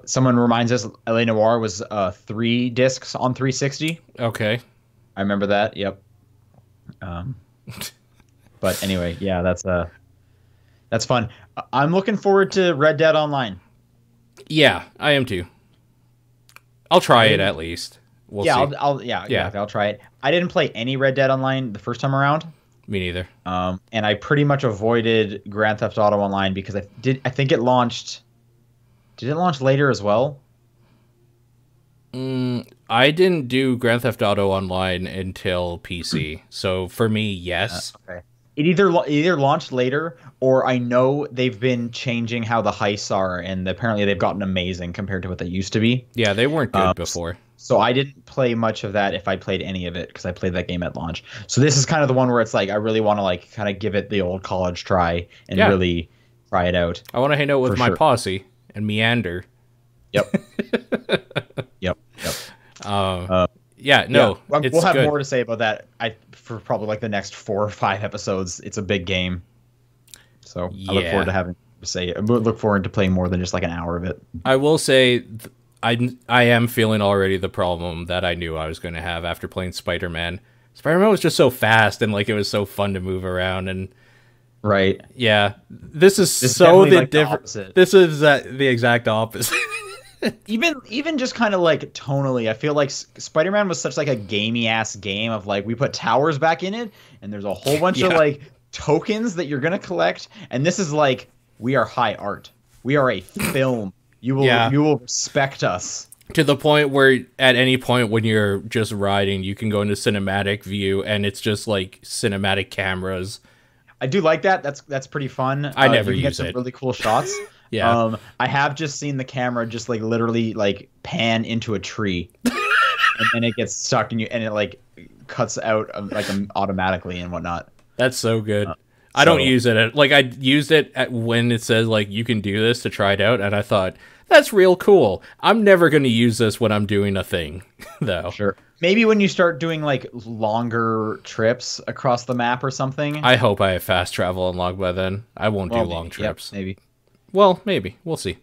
Someone reminds us L.A. Noire was 3 discs on 360. Okay. I remember that. Yep. Um, but anyway, yeah, that's fun. I'm looking forward to Red Dead Online. Yeah, I am too. I'll try I it didn't. at least. We'll Yeah, see. yeah, Yeah, exactly. I'll try it. I didn't play any Red Dead Online the first time around. me neither. And I pretty much avoided Grand Theft Auto Online because I think it launched. Did it launch later as well? I didn't do Grand Theft Auto Online until PC. So for me, yes. Okay. It either launched later, or I know they've been changing how the heists are, and apparently they've gotten amazing compared to what they used to be. Yeah, they weren't good before. So I didn't play much of that if I played any of it because I played that game at launch. So this is kind of the one where it's like I really want to like kind of give it the old college try and Yeah. really try it out. I want to hang out with For my sure. posse and meander. Yep. Yep. Yeah, no, it's we'll have good. more to say about that. For probably like the next 4 or 5 episodes. It's a big game, so I look Yeah. forward to having to say. I look forward to playing more than just like an hour of it. I will say, I am feeling already the problem that I knew I was going to have after playing Spider-Man. Spider-Man was just so fast and like it was so fun to move around, and Right. yeah, this is This is so definitely, the like, the different. opposite. This is the exact opposite. Even just kind of like tonally, I feel like Spider-Man was such like a gamey ass game of like we put towers back in it, and there's a whole bunch of Yeah. like tokens that you're gonna collect, and this is like we are high art. We are a film. Yeah. You will respect us. To the point where at any point when you're just riding, you can go into cinematic view, and it's just like cinematic cameras. I do like that. That's pretty fun. I never you can get use some it. really cool shots. Yeah. I have just seen the camera just like literally like pan into a tree, and then it gets stuck and it like cuts out like automatically and whatnot. That's so good. I don't use it. Like I used it when it says like you can do this to try it out, and I thought that's real cool. I'm never going to use this when I'm doing a thing, though. Sure. Maybe when you start doing like longer trips across the map or something. I hope I have fast travel unlocked by then. I won't do long maybe, yep, trips. maybe. Well, maybe. We'll see.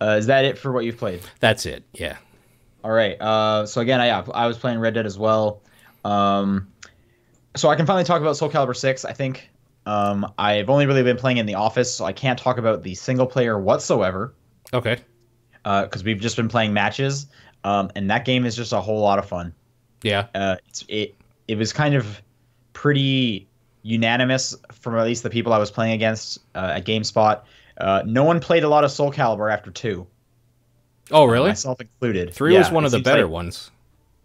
Is that it for what you've played? That's it. Yeah. All right. So again, I was playing Red Dead as well. So I can finally talk about Soul Calibur 6, I think. I've only really been playing in the office, so I can't talk about the single player whatsoever. Okay. Because we've just been playing matches, and that game is just a whole lot of fun. Yeah. It was kind of pretty unanimous from at least the people I was playing against at GameSpot. No one played a lot of Soul Calibur after 2. Oh, really? Myself included. 3 was one of the better ones.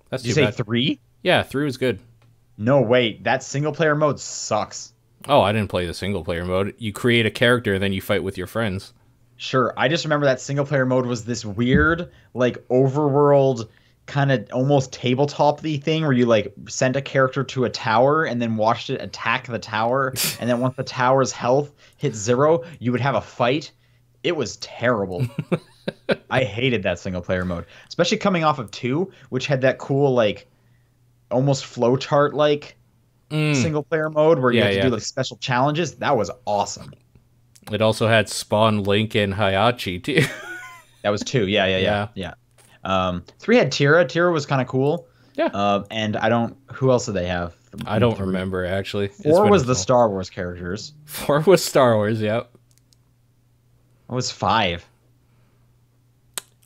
That's Did you too say bad. 3? Yeah, 3 was good. No, wait. That single player mode sucks. Oh, I didn't play the single player mode. You create a character and then you fight with your friends. Sure. I just remember that single player mode was this weird, like, overworld kind of almost tabletop-y thing where you, like, sent a character to a tower and then watched it attack the tower. And then once the tower's health hit 0, you would have a fight. It was terrible. I hated that single player mode, especially coming off of 2, which had that cool, like, almost flowchart like single player mode where you Yeah, have to yeah. do like special challenges. That was awesome. It also had Spawn, Link, and Hayachi, too. That was 2. Yeah. 3 had Tira. Tira was kind of cool. Yeah. And who else did they have? I don't remember, actually. It's 4 been was a the while. Star Wars characters. 4 was Star Wars, yeah. What was 5?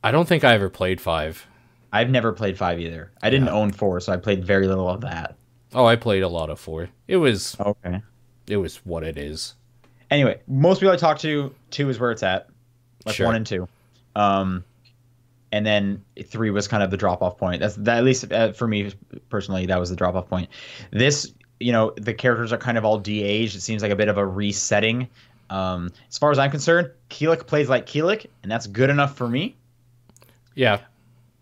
I don't think I ever played 5. I've never played 5 either. I didn't own 4, so I played very little of that. Oh, I played a lot of 4. It was Okay. what it is. Anyway, most people I talk to, 2 is where it's at. Like Sure. 1 and 2. And then 3 was kind of the drop-off point. That at least for me personally, that was the drop-off point. This, the characters are kind of all de-aged. It seems like a bit of a resetting. As far as I'm concerned, Keelik plays like Keelik, and that's good enough for me. Yeah.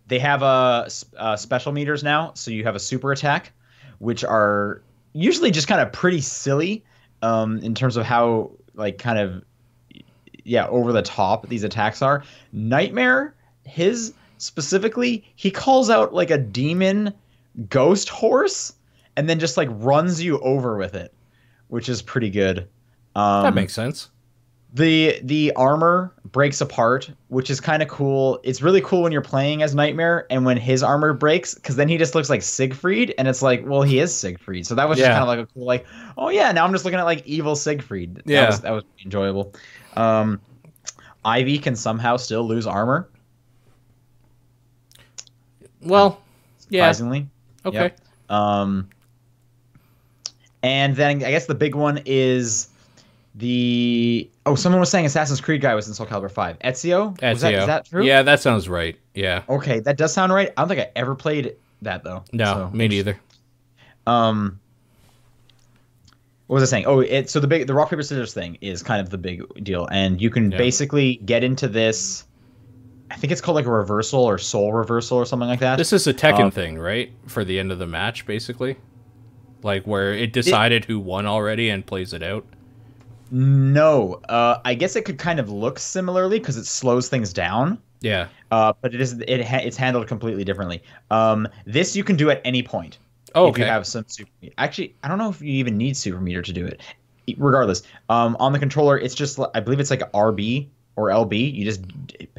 They have special meters now, so you have a super attack, which are usually just kind of pretty silly in terms of how, like, kind of, over the top these attacks are. Nightmare, his specifically, he calls out like a demon ghost horse and then just like runs you over with it, which is pretty good. That makes sense. The armor breaks apart, which is kind of cool. It's really cool when you're playing as Nightmare and when his armor breaks, because then he just looks like Siegfried, and it's like, well, he is Siegfried. So that was just kind Yeah. of like a cool, like, oh yeah, now I'm just looking at like evil Siegfried. Yeah. That was enjoyable. Um, Ivy can somehow still lose armor, Well, yeah. surprisingly. Okay. Yep. And then I guess the big one is someone was saying Assassin's Creed guy was in Soul Calibur 5. Ezio? Is Ezio. that true? Yeah, that sounds right. Yeah. Okay, that does sound right. I don't think I ever played that though. No, So, me neither. What was I saying? So the rock paper scissors thing is kind of the big deal, and you can Yeah. basically get into this. I think it's called like a reversal or soul reversal or something like that. This is a Tekken thing, right? For the end of the match, basically. Like where it decided who won already and plays it out. No, I guess it could kind of look similarly because it slows things down. Yeah. But it's handled completely differently. This you can do at any point. Oh, If you okay. have some super. Actually, I don't know if you even need super meter to do it. Regardless, on the controller, it's just I believe it's like RB or LB. You just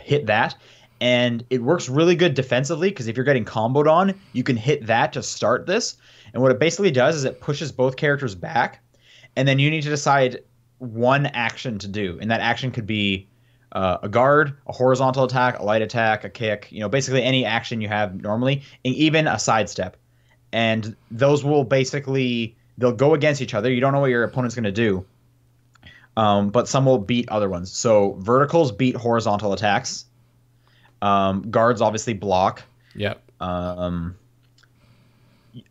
hit that, and it works really good defensively because if you're getting comboed on, you can hit that to start this. And what it basically does is it pushes both characters back, and then you need to decide one action to do, and that action could be a guard, a horizontal attack, a light attack, a kick. Basically any action you have normally, and even a sidestep. And those will they'll go against each other. You don't know what your opponent's going to do, but some will beat other ones. So verticals beat horizontal attacks. Guards obviously block. Yep.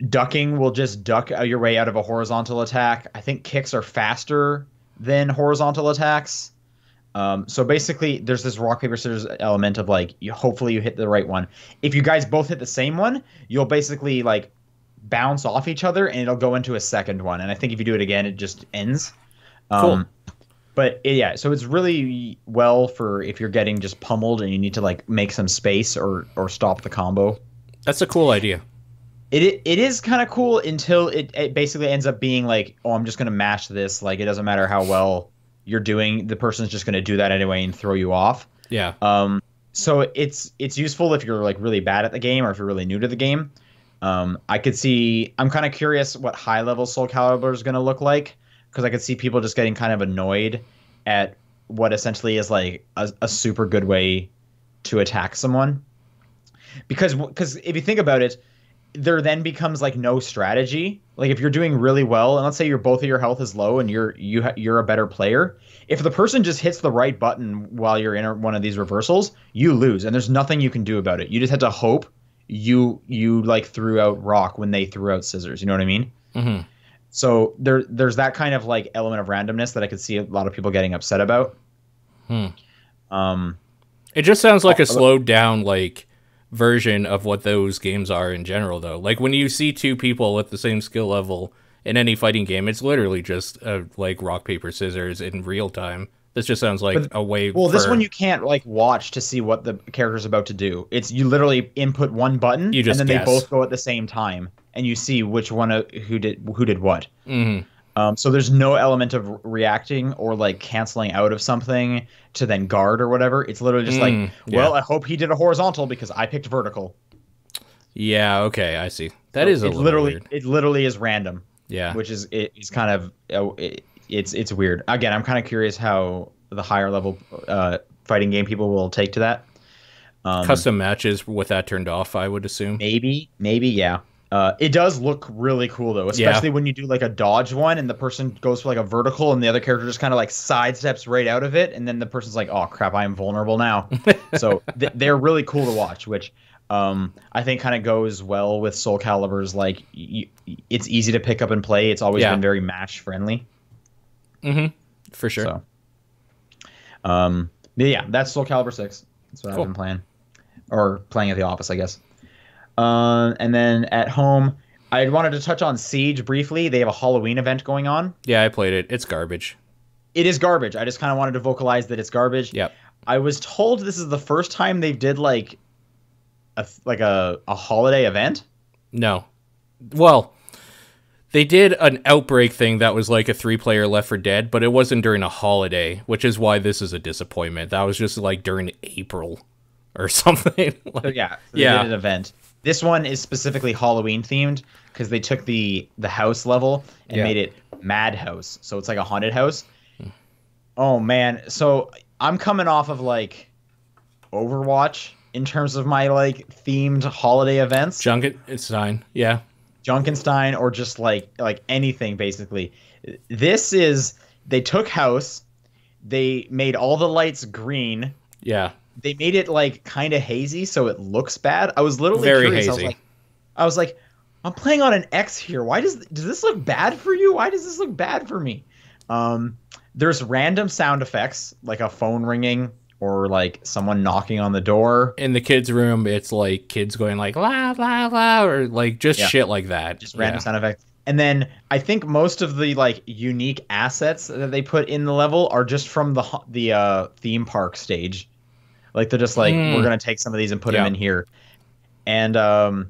Ducking will just duck your way out of a horizontal attack. I think kicks are faster than horizontal attacks. So basically, there's this rock paper scissors element of like, hopefully you hit the right one. If you guys both hit the same one, you'll basically like bounce off each other, and it'll go into a second one. And I think if you do it again, it just ends. Cool. But yeah, so it's really well for if you're getting just pummeled and you need to like make some space or stop the combo. That's a cool idea. It is kind of cool until it basically ends up being like, oh, I'm just gonna mash this. Like it doesn't matter how well you're doing, the person's just gonna do that anyway and throw you off. Yeah. So it's useful if you're like really bad at the game or if you're really new to the game. I'm kind of curious what high level Soul Calibur is gonna look like, because I could see people just getting kind of annoyed at what essentially is like a super good way to attack someone. Because if you think about it, there then becomes like no strategy. Like if you're doing really well, and let's say both of your health is low and you're a better player, if the person just hits the right button while you're in one of these reversals, you lose, and there's nothing you can do about it. You just had to hope you like threw out rock when they threw out scissors. You know what I mean? Mm-hmm. So there's that kind of like element of randomness that I could see a lot of people getting upset about. It just sounds like a Oh, slowed down like version of what those games are in general, though. Like when you see two people at the same skill level in any fighting game, it's literally just like rock paper scissors in real time. This just sounds like a way. Well, this one you can't like watch to see what the character's about to do. It's you literally input one button, You just and then guess. they both go at the same time, and you see which one who did what. Mm-hmm. So there's no element of reacting or like canceling out of something to then guard or whatever. It's literally just like, well, I hope he did a horizontal because I picked vertical. Yeah. Okay, I see. That is a little weird. It literally is random. Yeah. Which is it's kind of it's weird. Again, I'm kind of curious how the higher level fighting game people will take to that. Custom matches with that turned off, I would assume. Maybe, yeah. It does look really cool though, especially when you do like a dodge one and the person goes for like a vertical and the other character just kind of like sidesteps right out of it, and then the person's like, "Oh crap, I am vulnerable now." So they're really cool to watch, which I think kind of goes well with Soul Calibur's like it's easy to pick up and play. It's always been very match friendly. Mm-hmm. For sure. So, yeah, that's Soul Calibur 6. That's what I've been playing, or playing at the office, I guess. And then at home, I wanted to touch on Siege briefly. They have a Halloween event going on. Yeah, I played it. It's garbage. It is garbage. I just kind of wanted to vocalize that it's garbage. Yep. I was told this is the first time they did like a holiday event. No. Well, They did an Outbreak thing that was like a 3-player Left 4 Dead, but it wasn't during a holiday, which is why this is a disappointment. That was just like during April or something. Like, So they did an event. This one is specifically Halloween themed because they took the house level and made it Madhouse. So it's like a haunted house. Oh man, so I'm coming off of like Overwatch in terms of my like themed holiday events. Junkenstein, yeah. Junkenstein, or just like anything basically. They took house, they made all the lights green. Yeah. They made it like kind of hazy so it looks bad. I was literally Very curious. hazy. I was like, I'm playing on an X here. Why does this look bad for you? Why does this look bad for me? There's random sound effects like a phone ringing or like someone knocking on the door. In the kids' room, it's like kids going like la la la, or like just shit like that. Just random sound effects. And then I think most of the like unique assets that they put in the level are just from the theme park stage. Like they're just like, we're gonna take some of these and put them in here. And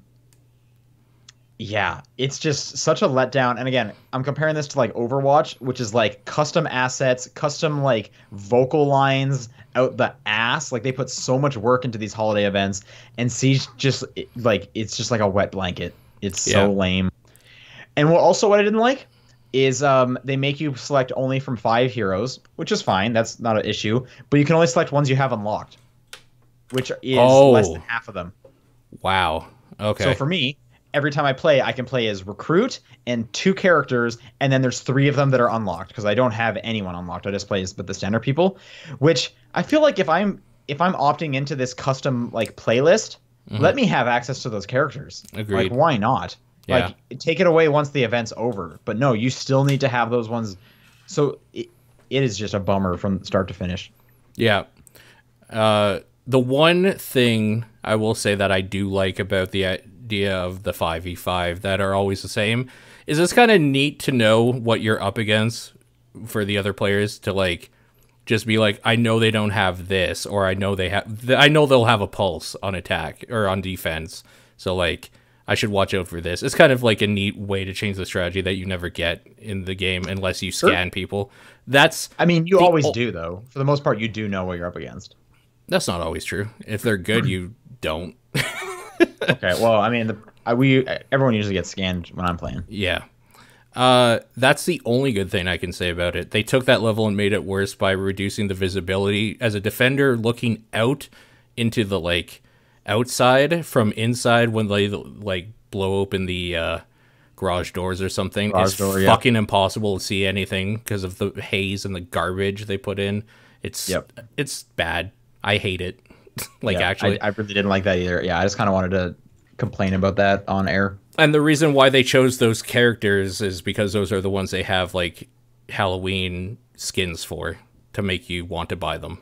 yeah, it's just such a letdown. And again, I'm comparing this to like Overwatch, which is like custom assets, custom like vocal lines out the ass. Like they put so much work into these holiday events, and Siege just like it's just like a wet blanket. It's so lame. And what I didn't like is they make you select only from 5 heroes, which is fine. That's not an issue. But you can only select ones you have unlocked, which is less than half of them. Wow. Okay. So for me, every time I play, I can play as Recruit and 2 characters, and then there's 3 of them that are unlocked because I don't have anyone unlocked. I just play as the standard people, which I feel like if I'm opting into this custom like playlist, let me have access to those characters. Agreed. Like why not? Yeah. Like take it away once the event's over. But no, you still need to have those ones. So it is just a bummer from start to finish. Yeah. The one thing I will say that I do like about the idea of the 5v5 that are always the same is it's kind of neat to know what you're up against for the other players, to like just be like, I know they don't have this, or I know they'll have a pulse on attack or on defense, so like I should watch out for this. It's kind of like a neat way to change the strategy that you never get in the game unless you scan people. I mean, you always do though. For the most part, you do know what you're up against. That's not always true. If they're good, you don't. Okay, well, I mean, everyone usually gets scanned when I'm playing. Yeah. That's the only good thing I can say about it. They took that level and made it worse by reducing the visibility. As a defender looking out into the like outside from inside when they like blow open the garage doors or something, it's fucking impossible to see anything because of the haze and the garbage they put in. It's bad. I hate it. Actually, I really didn't like that either. Yeah, I just kind of wanted to complain about that on air. And the reason why they chose those characters is because those are the ones they have like Halloween skins for, to make you want to buy them.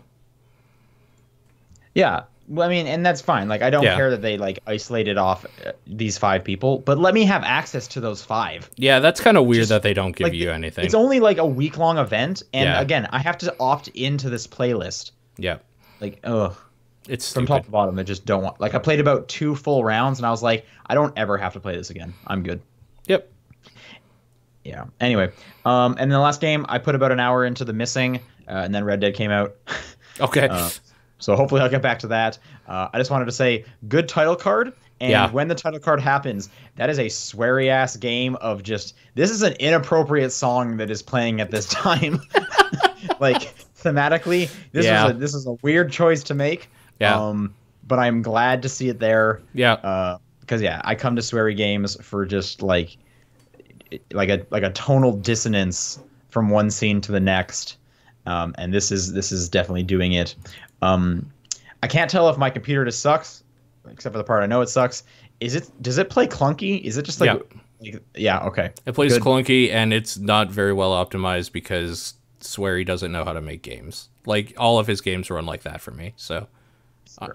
Yeah, well, I mean, and that's fine. Like, I don't care that they like isolated off these 5 people, but let me have access to those 5. Yeah, that's kind of weird that they don't give you anything. It's only like a week-long event, and again, I have to opt into this playlist. Yeah. Like, ugh. It's from top to bottom. I just don't want. Like, I played about 2 full rounds, and I was like, I don't ever have to play this again. I'm good. Yep. Yeah. Anyway, and then the last game, I put about an hour into the missing, and then Red Dead came out. Okay. So hopefully I'll get back to that. I just wanted to say, good title card. And when the title card happens, that is a sweary ass game of just, this is an inappropriate song that is playing at this time. Like, thematically, this is a weird choice to make. Yeah. But I'm glad to see it there. Yeah. Because I come to sweary games for just like a tonal dissonance from one scene to the next. And this is definitely doing it. I can't tell if my computer just sucks, except for the part I know it sucks. Does it play clunky? Is it just like okay. It plays clunky, and it's not very well optimized because Swery doesn't know how to make games. Like, all of his games run like that for me. So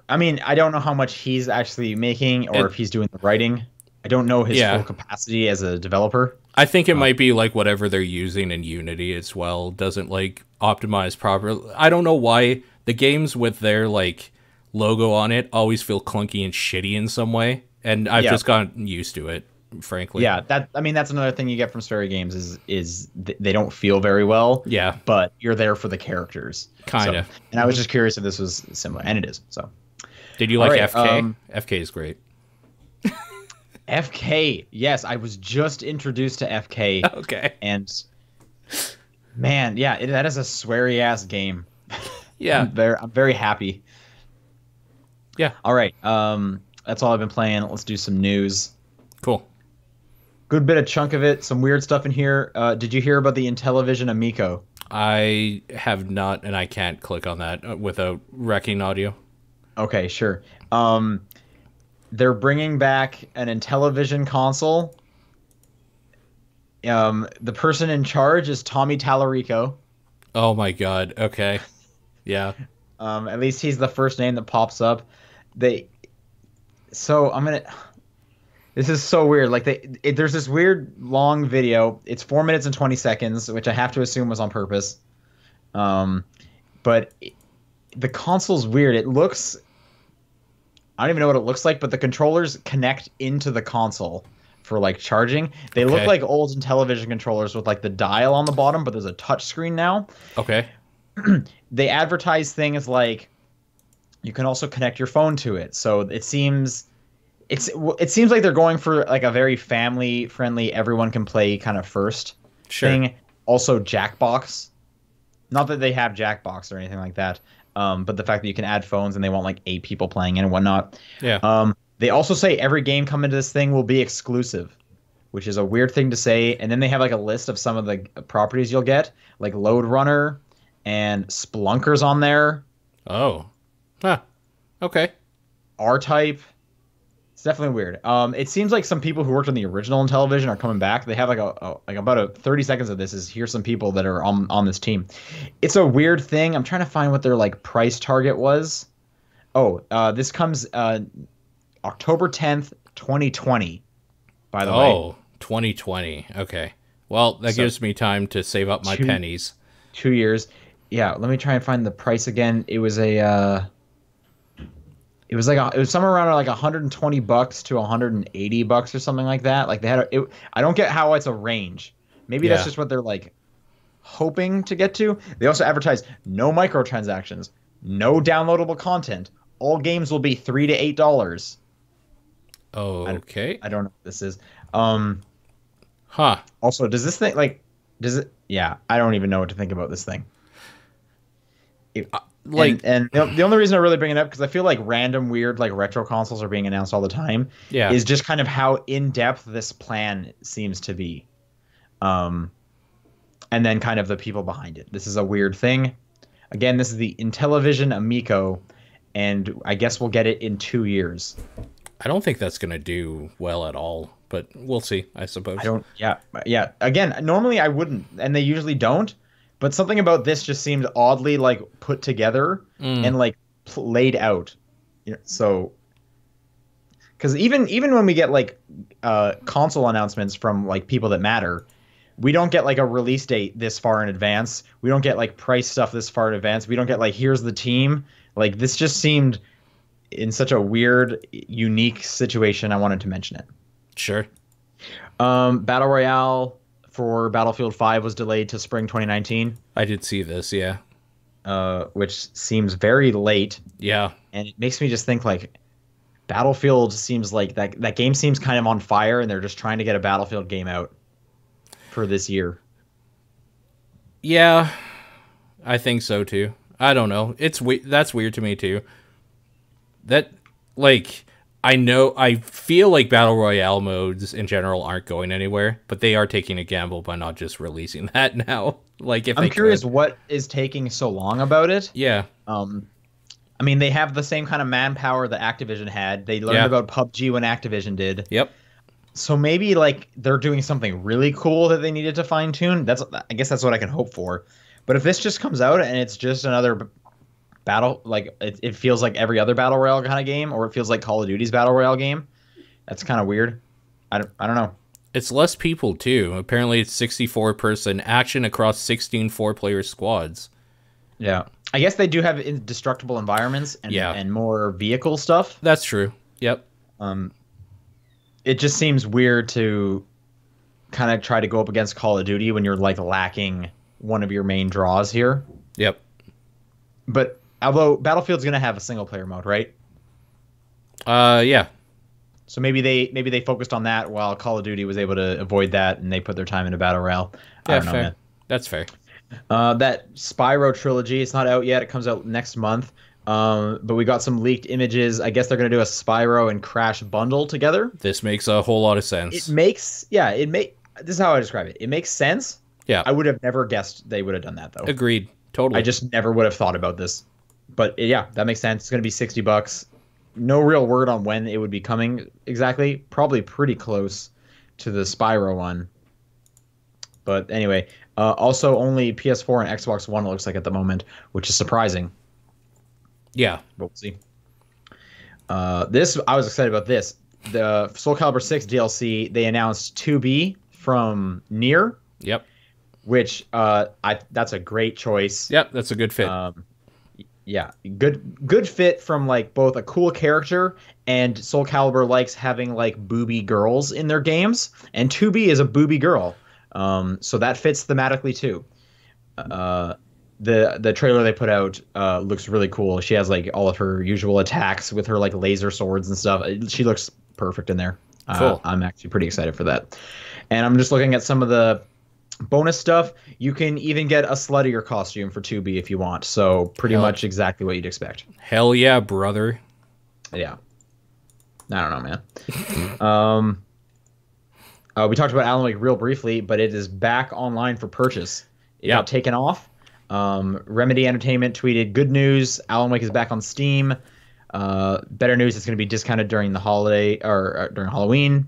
I mean, I don't know how much he's actually making, or if he's doing the writing. I don't know his full capacity as a developer. I think it might be like whatever they're using in Unity as well doesn't like optimize properly. I don't know why the games with their like logo on it always feel clunky and shitty in some way, and I've just gotten used to it. frankly. Yeah, that's another thing you get from Sperry games they don't feel very well. Yeah. But you're there for the characters. Kind of. So, and I was just curious if this was similar, and it is. So. Did you like FK? FK is great. FK, yes, I was just introduced to FK. Okay. And man, yeah, that is a sweary ass game. Yeah. I'm very happy. Yeah. All right. That's all I've been playing. Let's do some news. Cool. Good bit of chunk of it. Some weird stuff in here. Did you hear about the Intellivision Amico? I have not, and I can't click on that without wrecking audio. Okay, sure. They're bringing back an Intellivision console. The person in charge is Tommy Tallarico. Oh my god. Okay. Yeah. At least he's the first name that pops up. This is so weird. Like there's this weird long video. It's 4 minutes and 20 seconds, which I have to assume was on purpose. But the console's weird. It looks, I don't even know what it looks like, but the controllers connect into the console for like charging. They look like old Intellivision controllers with like the dial on the bottom, but there's a touch screen now. Okay. They advertise things like you can also connect your phone to it. So it seems like they're going for like a very family friendly, everyone can play kind of first thing. Also Jackbox. Not that they have Jackbox or anything like that. But the fact that you can add phones and they want like 8 people playing in and whatnot. Yeah. They also say every game coming to this thing will be exclusive, which is a weird thing to say. And then they have like a list of some of the properties you'll get, like Lode Runner and Splunkers on there. Oh. Huh. Okay. R-Type. It's definitely weird. It seems like some people who worked on the original Intellivision are coming back. They have like about 30 seconds of this. Here's some people that are on this team. It's a weird thing. I'm trying to find what their like price target was. This comes October 10th, 2020. By the way. Oh, 2020. Okay. Well, that gives me time to save up my pennies. 2 years. Yeah. Let me try and find the price again. It was It was somewhere around like $120 to $180 or something like that. Like they had I don't get how it's a range. Maybe that's just what they're like hoping to get to. They also advertise no microtransactions, no downloadable content. All games will be $3 to $8. Oh, okay. I don't know what this is. Also, does this thing yeah, I don't even know what to think about this thing. And the only reason I really bring it up because I feel like random weird like retro consoles are being announced all the time. Yeah, is just kind of how in depth this plan seems to be, and then kind of the people behind it. This is a weird thing. Again, this is the Intellivision Amico, and I guess we'll get it in 2 years. I don't think that's gonna do well at all, but we'll see. I suppose. Yeah. Again, normally I wouldn't, and they usually don't. But something about this just seemed oddly like put together and like laid out. So, because even when we get like console announcements from like people that matter, we don't get like a release date this far in advance. We don't get like price stuff this far in advance. We don't get like here's the team. Like this just seemed in such a weird, unique situation. I wanted to mention it. Sure. Battle Royale for Battlefield 5 was delayed to spring 2019. I did see this, yeah. Which seems very late. Yeah. And it makes me just think like Battlefield seems like that game seems kind of on fire and they're just trying to get a Battlefield game out for this year. Yeah. I think so too. I don't know. That's weird to me too. That like I feel like Battle Royale modes in general aren't going anywhere, but they are taking a gamble by not just releasing that now. Like if I'm curious what is taking so long about it. Yeah. I mean, they have the same kind of manpower that Activision had. They learned about PUBG when Activision did. Yep. So maybe like they're doing something really cool that they needed to fine tune. I guess that's what I can hope for. But if this just comes out and it's just another battle, like it feels like every other Battle Royale kind of game, or it feels like Call of Duty's Battle Royale game, that's kind of weird. I don't know. It's less people too. Apparently it's 64-person action across 16 4-player squads. Yeah. I guess they do have indestructible environments and more vehicle stuff. That's true. Yep. it just seems weird to kind of try to go up against Call of Duty when you're like lacking one of your main draws here. Yep. But although Battlefield's going to have a single player mode, right? Yeah. So maybe they focused on that while Call of Duty was able to avoid that, and they put their time into Battle Royale. I Yeah, don't know, fair. man. That's fair. That Spyro trilogy, it's not out yet. It comes out next month. But we got some leaked images. I guess they're going to do a Spyro and Crash bundle together. This makes a whole lot of sense. This is how I describe it. It makes sense. Yeah. I would have never guessed they would have done that though. Agreed. Totally. I just never would have thought about this. But yeah, that makes sense. It's going to be $60. No real word on when it would be coming exactly. Probably pretty close to the Spyro one. But anyway, also only PS4 and Xbox One it looks like at the moment, which is surprising. Yeah. But we'll see. I was excited about this. The Soul Calibur 6 DLC, they announced 2B from Nier, Yep. which that's a great choice. Yep. That's a good fit. Yeah, good fit from like both a cool character and Soul Calibur likes having like booby girls in their games, and 2B is a booby girl, so that fits thematically too. The trailer they put out looks really cool. She has like all of her usual attacks with her like laser swords and stuff. She looks perfect in there. Cool. I'm actually pretty excited for that, and I'm just looking at some of the bonus stuff. You can even get a sluttier costume for 2B if you want. So pretty much exactly what you'd expect. Hell yeah, brother. Yeah. I don't know, man. We talked about Alan Wake real briefly, but it is back online for purchase. It got taken off. Remedy Entertainment tweeted, "Good news, Alan Wake is back on Steam. Better news, it's going to be discounted during the holiday or during Halloween."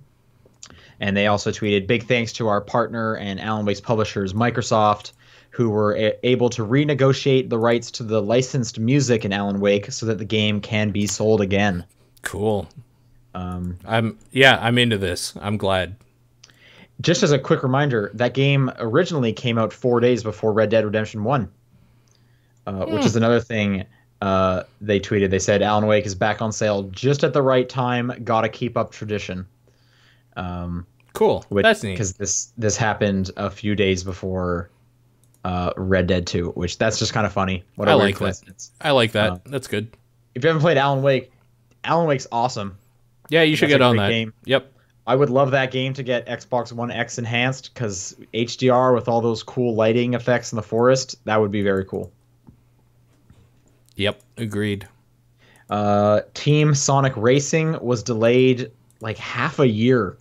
And they also tweeted, "Big thanks to our partner and Alan Wake's publishers, Microsoft, who were able to renegotiate the rights to the licensed music in Alan Wake so that the game can be sold again." Cool. I'm into this. I'm glad. Just as a quick reminder, that game originally came out 4 days before Red Dead Redemption 1, which is another thing they tweeted. They said, "Alan Wake is back on sale just at the right time. Gotta keep up tradition." Cool. That's neat. Because this happened a few days before Red Dead 2, which that's just kind of funny. What a weird coincidence. I like that. That's good. If you haven't played Alan Wake's awesome. Yeah, you should get on that. Game. Yep. I would love that game to get Xbox One X enhanced, because HDR with all those cool lighting effects in the forest, that would be very cool. Yep, agreed. Team Sonic Racing was delayed like half a year.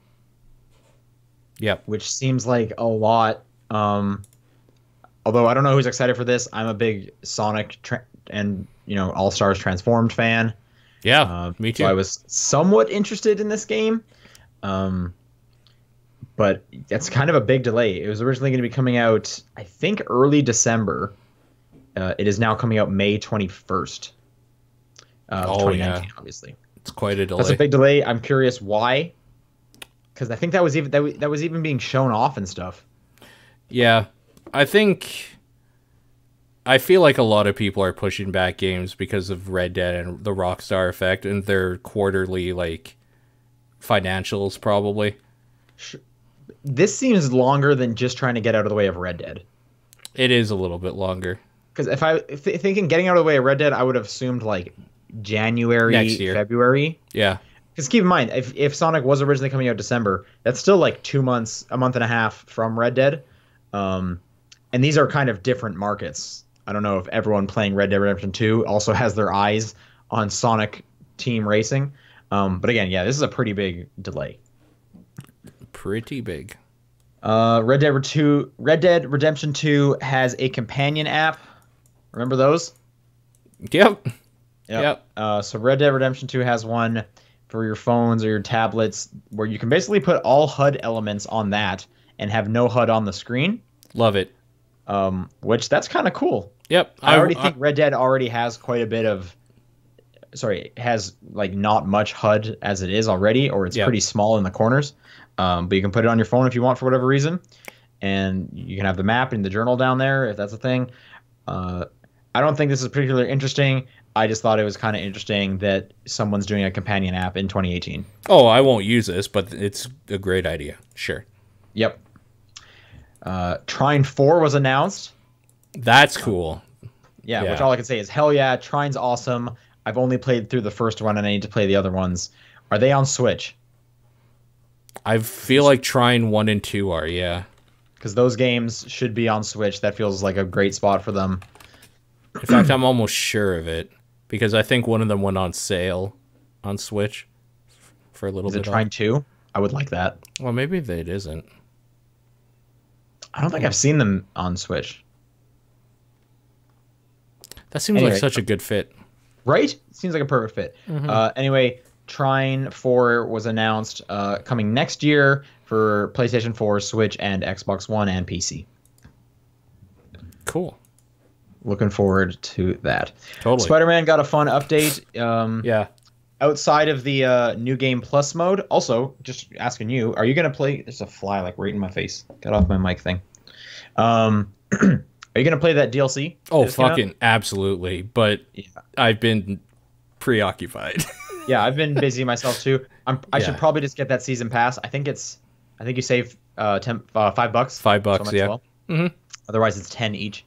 Yep. Which seems like a lot. Although I don't know who's excited for this. I'm a big Sonic and All Stars Transformed fan. Yeah, me too. So I was somewhat interested in this game. But that's kind of a big delay. It was originally going to be coming out, I think, early December. It is now coming out May 21st. 2019, obviously. It's quite a delay. That's a big delay. I'm curious why. Because I think that was even being shown off and stuff. Yeah, I feel like a lot of people are pushing back games because of Red Dead and the Rockstar effect and their quarterly financials probably. This seems longer than just trying to get out of the way of Red Dead. It is a little bit longer. Because thinking getting out of the way of Red Dead, I would have assumed like January, next year. February. Yeah. Because keep in mind, if Sonic was originally coming out December, that's still like 2 months, a month and a half from Red Dead. And these are kind of different markets. I don't know if everyone playing Red Dead Redemption 2 also has their eyes on Sonic Team Racing. But again, yeah, this is a pretty big delay. Pretty big. Red Dead Redemption 2 has a companion app. Remember those? Yep. So Red Dead Redemption 2 has one for your phones or your tablets where you can basically put all HUD elements on that and have no HUD on the screen. Love it. Which that's kind of cool. Yep. I think Red Dead already has quite a bit of... Sorry, it has like not much HUD as it is already, or it's pretty small in the corners. But you can put it on your phone if you want for whatever reason. And you can have the map and the journal down there if that's a thing. I don't think this is particularly interesting. I just thought it was kind of interesting that someone's doing a companion app in 2018. Oh, I won't use this, but it's a great idea. Sure. Yep. Trine 4 was announced. That's cool. Yeah, which all I can say is hell yeah, Trine's awesome. I've only played through the first one and I need to play the other ones. Are they on Switch? I feel like Trine 1 and 2 are, yeah. Because those games should be on Switch. That feels like a great spot for them. In fact, I'm almost sure of it. Because I think one of them went on sale on Switch for a little bit. Is it Trine 2? I would like that. Well, maybe it isn't. I don't think I've seen them on Switch. That seems like such a good fit. Right? Seems like a perfect fit. Anyway, Trine 4 was announced coming next year for PlayStation 4, Switch, and Xbox One and PC. Cool. Looking forward to that. Totally. Spider-Man got a fun update. Yeah. Outside of the New Game Plus mode. Also, just asking you, are you going to play... There's a fly like right in my face. Got off my mic thing. Are you going to play that DLC? Oh, fucking absolutely. But yeah. I've been preoccupied. Yeah, I've been busy myself too. I should probably just get that season pass. I think you save $5. $5, so yeah. well. Otherwise, it's 10 each.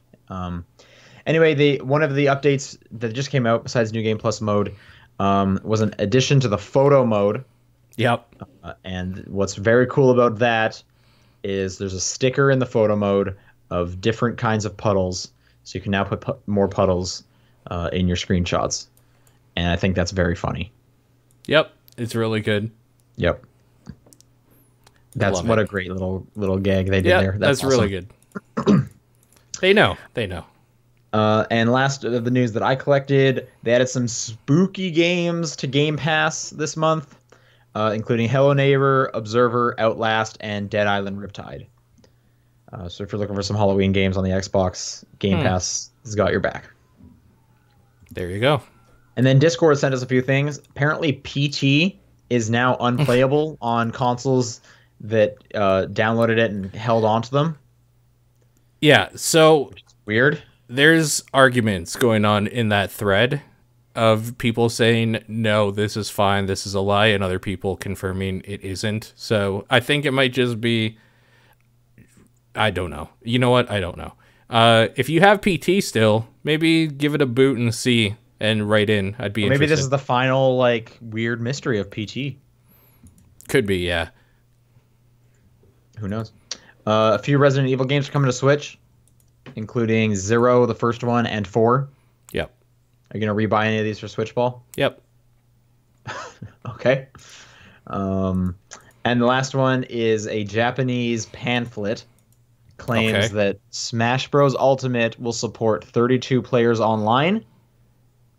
Anyway, one of the updates that just came out besides New Game Plus mode was an addition to the photo mode. Yep. And what's very cool about that is there's a sticker in the photo mode of different kinds of puddles, so you can now put more puddles in your screenshots, and I think that's very funny. Yep, it's really good. Yep. That's what a great little gag they did there. That's awesome. Really good. They know. And last of the news that I collected, they added some spooky games to Game Pass this month, including Hello Neighbor, Observer, Outlast, and Dead Island Riptide. So if you're looking for some Halloween games on the Xbox, Game Pass has got your back. There you go. And then Discord sent us a few things. Apparently PT is now unplayable on consoles that downloaded it and held on to them. Yeah, so... Weird. There's arguments going on in that thread of people saying, no, this is fine, this is a lie, and other people confirming it isn't. So I think it might just be... I don't know. You know what? I don't know. If you have PT still, maybe give it a boot and see and write in. I'd be interested. Maybe this is the final, like, weird mystery of PT. Could be, yeah. Who knows? A few Resident Evil games are coming to Switch, including 0, the first one, and 4. Yep. Are you going to rebuy any of these for Switch Ball? Yep. Okay. And the last one is a Japanese pamphlet. Claims that Smash Bros. Ultimate will support 32 players online,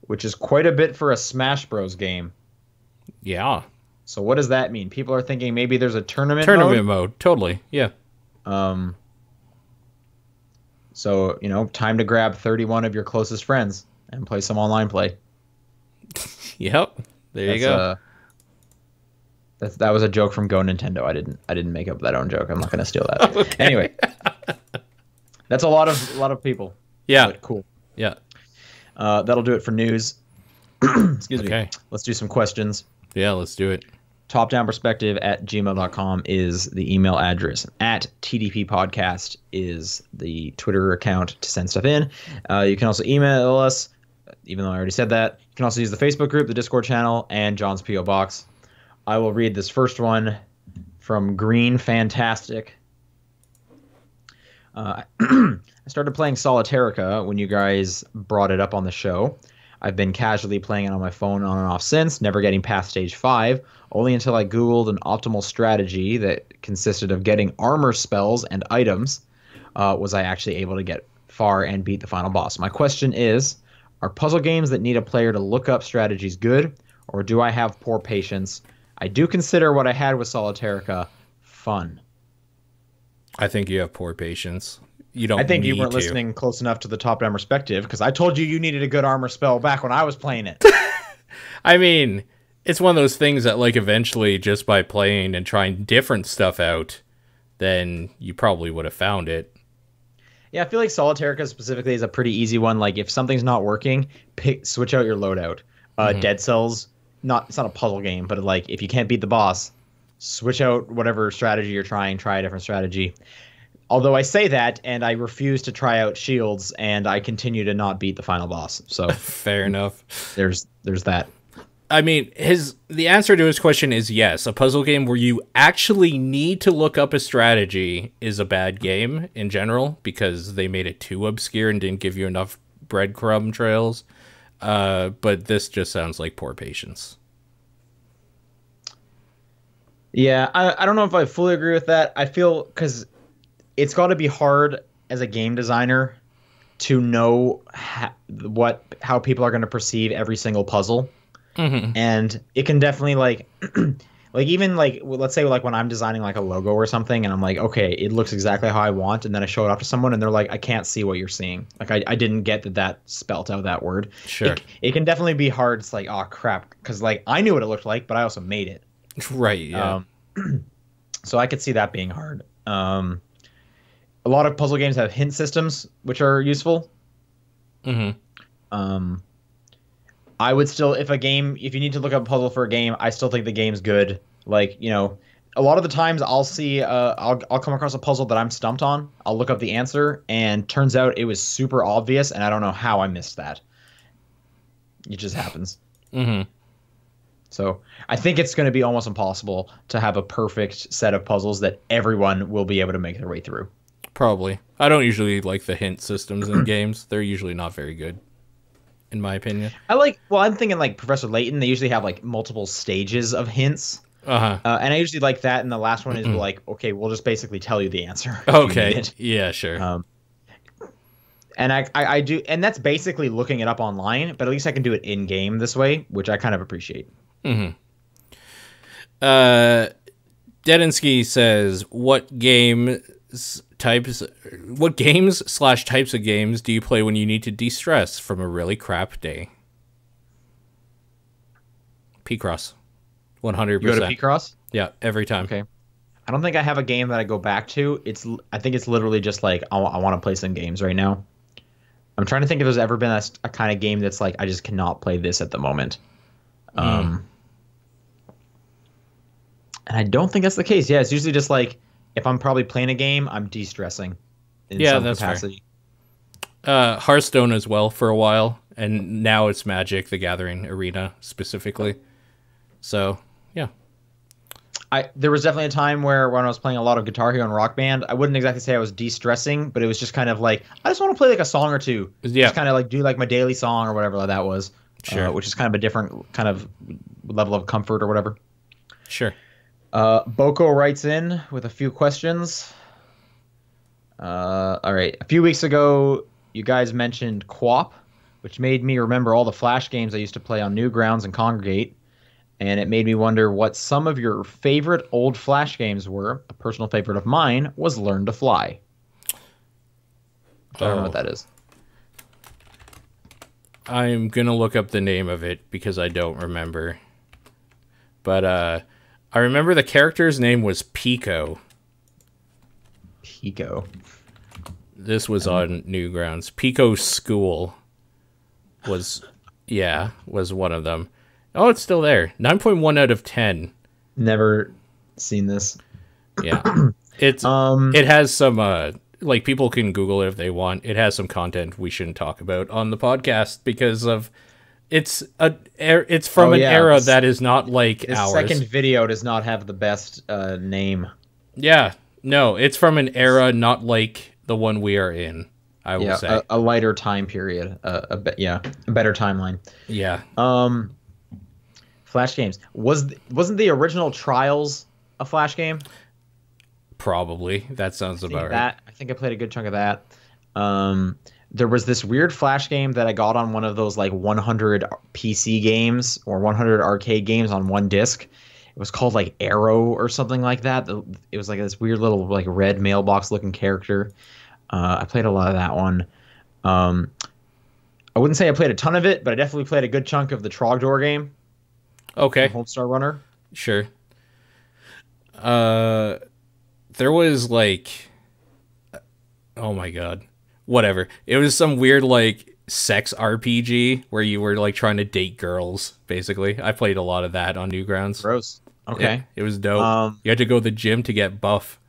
which is quite a bit for a Smash Bros. Game. Yeah. So what does that mean? People are thinking maybe there's a tournament mode. Totally, yeah. So, time to grab 31 of your closest friends and play some online play. Yep. There you go. That was a joke from Go Nintendo. I didn't make up that own joke. I'm not going to steal that. Okay. Anyway, that's a lot of people. Yeah. But cool. Yeah. That'll do it for news. Excuse me. Let's do some questions. Yeah, let's do it. topdownperspective@gmail.com is the email address. @TDP Podcast is the Twitter account to send stuff in. You can also email us, even though I already said that. You can also use the Facebook group, the Discord channel, and John's P.O. Box. I will read this first one from Green Fantastic. I started playing Solitarica when you guys brought it up on the show. I've been casually playing it on my phone on and off since, never getting past stage 5, only until I googled an optimal strategy that consisted of getting armor spells and items was I actually able to get far and beat the final boss. My question is, are puzzle games that need a player to look up strategies good, or do I have poor patience? I do consider what I had with Solitarica fun. I think you have poor patience. I think you weren't listening close enough to the top-down perspective, because I told you needed a good armor spell back when I was playing it. I mean, it's one of those things that, like, eventually, just by playing and trying different stuff out, then you probably would have found it. Yeah, I feel like Solitaire specifically is a pretty easy one. Like if something's not working, switch out your loadout. Hmm. Dead Cells, not it's not a puzzle game, but like if you can't beat the boss, switch out whatever strategy you're trying, try a different strategy. Although I say that, and I refuse to try out shields, and I continue to not beat the final boss. So Fair enough. there's that. I mean, the answer to his question is yes. A puzzle game where you actually need to look up a strategy is a bad game in general because they made it too obscure and didn't give you enough breadcrumb trails. But this just sounds like poor patience. Yeah, I don't know if I fully agree with that. I feel because it's got to be hard as a game designer to know how people are going to perceive every single puzzle. Hmm. And it can definitely like like even like let's say like when I'm designing like a logo or something and I'm like, okay, it looks exactly how I want, and then I show it off to someone and they're like, I can't see what you're seeing, like I didn't get that spelt out that word. Sure. It can definitely be hard. It's like, oh crap, because like I knew what it looked like, but I also made it. Right, yeah. So I could see that being hard. A lot of puzzle games have hint systems which are useful. Hmm. um I would still, if you need to look up a puzzle for a game, I still think the game's good. Like, a lot of the times I'll see, I'll come across a puzzle that I'm stumped on. I'll look up the answer, and turns out it was super obvious, and I don't know how I missed that. It just happens. Hmm. So I think it's going to be almost impossible to have a perfect set of puzzles that everyone will be able to make their way through. Probably. I don't usually like the hint systems in games. They're usually not very good, in my opinion. I'm thinking like Professor Layton. They usually have like multiple stages of hints. Uh-huh. And I usually like that. And the last one is like, okay, we'll just basically tell you the answer. If you need Okay. it. Yeah, sure. And I do, and that's basically looking it up online, but at least I can do it in game this way, which I kind of appreciate. Uh, Dedinsky says, what games slash types of games do you play when you need to de-stress from a really crap day? P-Cross. 100%. You go to P-Cross? Yeah, every time. Okay. I don't think I have a game that I go back to. I think it's literally just like, I want to play some games right now. I'm trying to think if there's ever been a kind of game that's like, I just cannot play this at the moment. And I don't think that's the case. Yeah, it's usually just like, if I'm probably playing a game, I'm de-stressing in some that's capacity. Fair. Hearthstone as well for a while, and now it's Magic: The Gathering Arena specifically. So, yeah. There was definitely a time where when I was playing a lot of Guitar Hero and Rock Band, I wouldn't exactly say I was de-stressing, but it was just kind of like, I just want to play like a song or two. Yeah. Just kind of like do like my daily song or whatever that was. Sure. Which is kind of a different kind of level of comfort or whatever. Sure. Boko writes in with a few questions. All right. A few weeks ago, you guys mentioned QWOP, which made me remember all the Flash games I used to play on Newgrounds and Congregate. And it made me wonder what some of your favorite old Flash games were. A personal favorite of mine was Learn to Fly. I don't know what that is. I'm going to look up the name of it because I don't remember. But I remember the character's name was Pico. Pico. This was on Newgrounds. Pico School was one of them. Oh, it's still there. 9.1 out of 10. Never seen this. Yeah. It has some like people can Google it if they want. It has some content we shouldn't talk about on the podcast because of it's from an era that is not like ours. The second video does not have the best name. Yeah. No, it's from an era not like the one we are in. I will say a lighter time period. A better timeline. Yeah. Flash games. Wasn't the original Trials a Flash game? Probably. That sounds about right. I think I played a good chunk of that. There was this weird Flash game that I got on one of those like 100 PC games or 100 arcade games on one disc. It was called like Arrow or something like that. It was like this weird little like red mailbox looking character. I played a lot of that one. I wouldn't say I played a ton of it, but I definitely played a good chunk of the Trogdor game. Okay. Homestar Runner. Sure. There was like, oh my god, whatever. It was some weird like sex RPG where you were like trying to date girls. Basically, I played a lot of that on Newgrounds. Gross. Okay. It was dope. You had to go to the gym to get buff.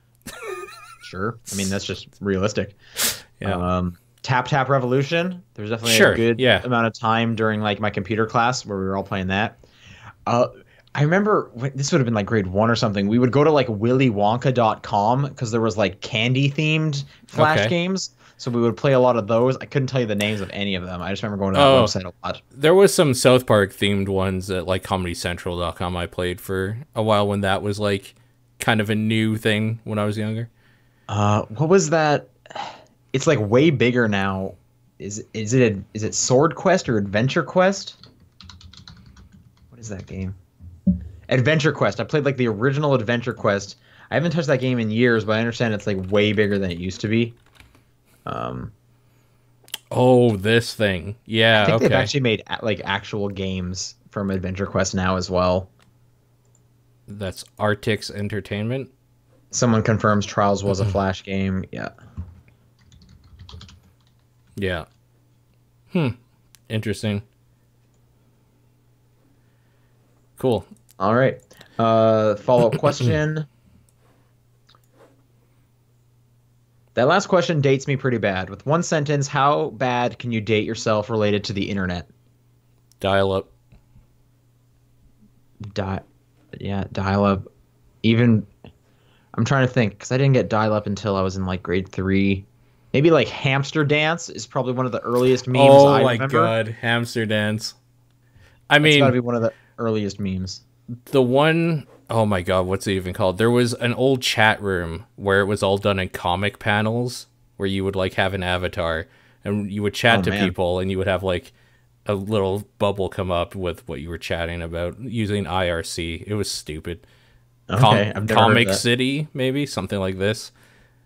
Sure. I mean, that's just realistic. Yeah. Tap Tap Revolution. There's definitely Sure, a good yeah. amount of time during like my computer class where we were all playing that. I remember this would have been like grade 1 or something. We would go to like willywonka.com because there was like candy themed Flash Okay. games. So we would play a lot of those. I couldn't tell you the names of any of them. I just remember going to that Oh. website a lot. There was some South Park themed ones at like ComedyCentral.com I played for a while when that was like kind of a new thing when I was younger. What was that? It's like way bigger now. Is it Sword Quest or Adventure Quest? What is that game? Adventure Quest. I played like the original Adventure Quest. I haven't touched that game in years, but I understand it's like way bigger than it used to be. Oh, this thing. Yeah, I think they've okay. actually made like actual games from Adventure Quest now as well. That's Artix Entertainment. Someone confirms Trials was a Flash game. Yeah. Yeah. Interesting. Cool. All right. Follow-up question. That last question dates me pretty bad. With one sentence, how bad can you date yourself related to the internet? Dial up. Dial-up. Even, I'm trying to think, because I didn't get dial-up until I was in like grade 3. Maybe like Hamster Dance is probably one of the earliest memes I remember. Oh my god, Hamster Dance. I It's mean, got to be one of the earliest memes. the one, oh my god, what's it even called? There was an old chat room where it was all done in comic panels where you would like have an avatar and you would chat to people and you would have like a little bubble come up with what you were chatting about using IRC. It was stupid. Okay, I've never heard of Comic that. City, maybe something like this,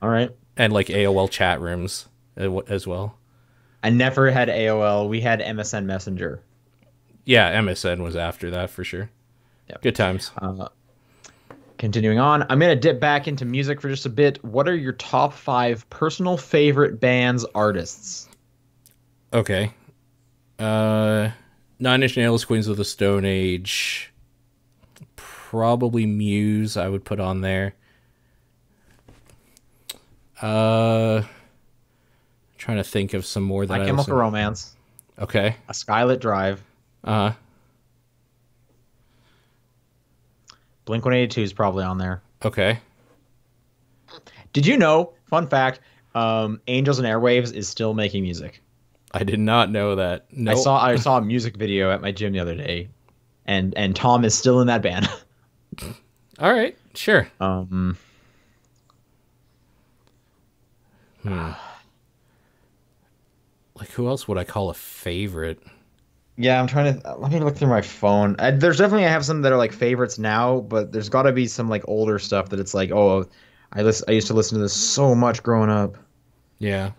All right. and like AOL chat rooms as well. I never had AOL. We had MSN Messenger. Yeah, MSN was after that for sure. Yep. Good times. Continuing on, I'm going to dip back into music for just a bit. What are your top 5 personal favorite bands, artists? Okay. 9 Inch Nails, Queens of the Stone Age. Probably Muse I would put on there. Trying to think of some more that My I Chemical listen- Romance. Okay. A Skylit Drive. Uh-huh. Blink-182 is probably on there. Okay. Did you know, fun fact, Angels and Airwaves is still making music. I did not know that. No. I saw a music video at my gym the other day, and Tom is still in that band. All right. Sure. Like who else would I call a favorite? Yeah, I'm trying to let me look through my phone. There's definitely I have some that are like favorites now, but there's got to be some like older stuff that it's like, oh, I used to listen to this so much growing up. Yeah.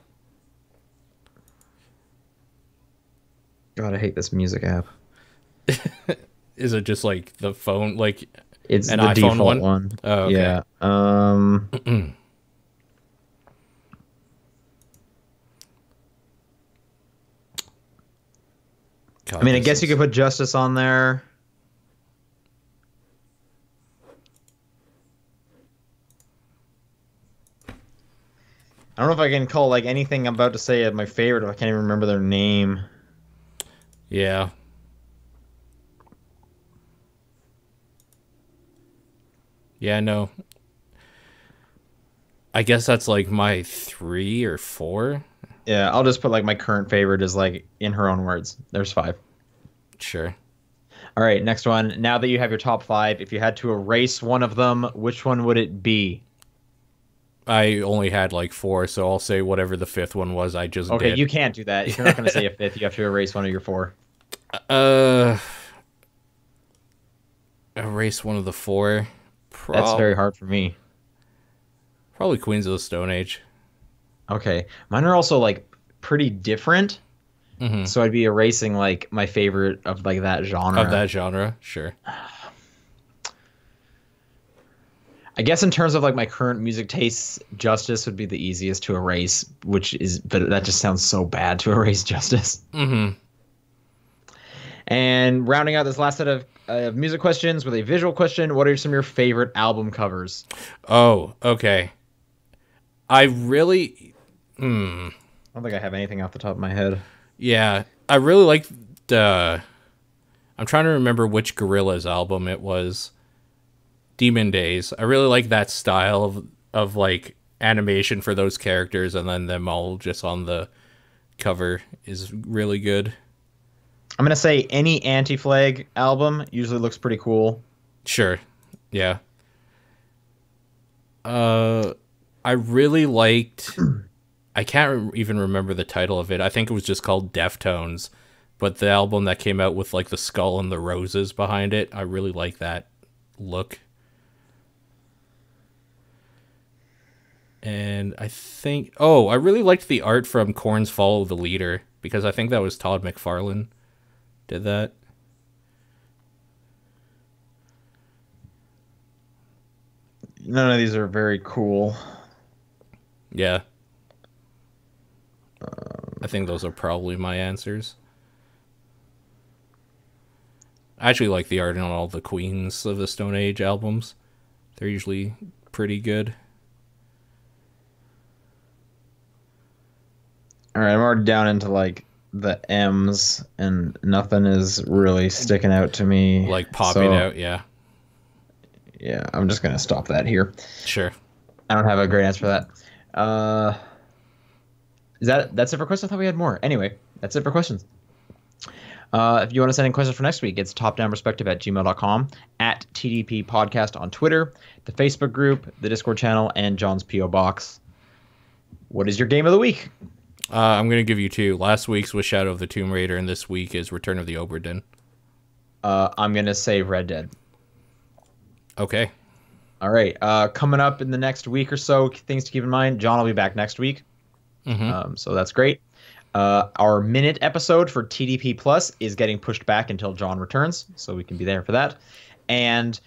God, I hate this music app. Is it just like the phone, like It's an the iPhone default one? Oh, okay. Yeah. God, I mean, I this guess you is- could put Justice on there. I don't know if I can call like anything I'm about to say my favorite if I can't even remember their name. Yeah. Yeah, no. I guess that's like my 3 or 4. Yeah, I'll just put like my current favorite is like in her own words. There's 5. Sure. All right, next one. Now that you have your top 5, if you had to erase one of them, which one would it be? I only had like 4, so I'll say whatever the 5th one was I just Okay, did. you can't do that. If you're not going to say a 5th, you have to erase one of your 4. Erase one of the 4. That's very hard for me. Probably Queens of the Stone Age. Okay, mine are also like pretty different. Mhm. So I'd be erasing like my favorite of like that genre. Of that genre, sure. I guess in terms of like my current music tastes, Justice would be the easiest to erase, but that just sounds so bad to erase Justice. Mm-hmm. And rounding out this last set of music questions with a visual question, what are some of your favorite album covers? Oh, okay. I really, I don't think I have anything off the top of my head. yeah, I really like the. I'm trying to remember which Gorillaz album it was. Demon Days. I really like that style of like animation for those characters, and then them all just on the cover is really good. I'm gonna say any Anti-Flag album usually looks pretty cool. Sure, yeah. I really liked. I can't even remember the title of it. I think it was just called Deftones, but the album that came out with like the skull and the roses behind it, I really like that look. And I think, oh, I really liked the art from Korn's Follow the Leader, because I think that was Todd McFarlane did that. None of these are very cool. Yeah. I think those are probably my answers. I actually like the art on all the Queens of the Stone Age albums. They're usually pretty good. All right, I'm already down into like the M's, and nothing is really sticking out to me. Like popping out, yeah. Yeah, I'm just gonna stop that here. Sure. I don't have a great answer for that. That's it for questions? I thought we had more. Anyway, that's it for questions. If you want to send in questions for next week, it's topdownperspective@gmail.com, at TDP Podcast on Twitter, the Facebook group, the Discord channel, and John's P.O. Box. What is your game of the week? I'm going to give you two. Last week's was Shadow of the Tomb Raider, and this week is Return of the Obra Dinn. I'm going to say Red Dead. Okay. All right. Coming up in the next week or so, things to keep in mind. John will be back next week. Mm-hmm. So that's great. Our minute episode for TDP Plus is getting pushed back until John returns, so we can be there for that. And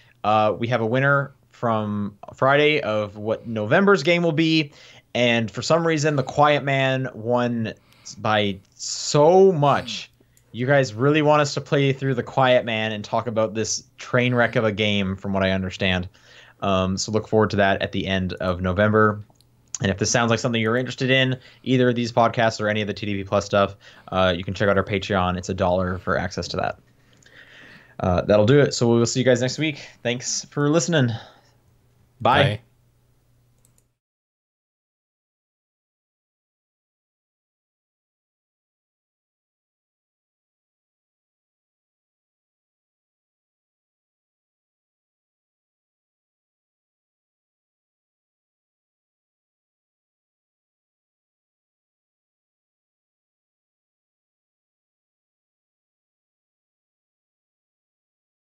we have a winner from Friday of what November's game will be. And for some reason, the Quiet Man won by so much. You guys really want us to play through the Quiet Man and talk about this train wreck of a game, from what I understand. So look forward to that at the end of November. And if this sounds like something you're interested in, either of these podcasts or any of the TDP Plus stuff, you can check out our Patreon. It's $1 for access to that. That'll do it. So we'll see you guys next week. Thanks for listening. Bye. Bye.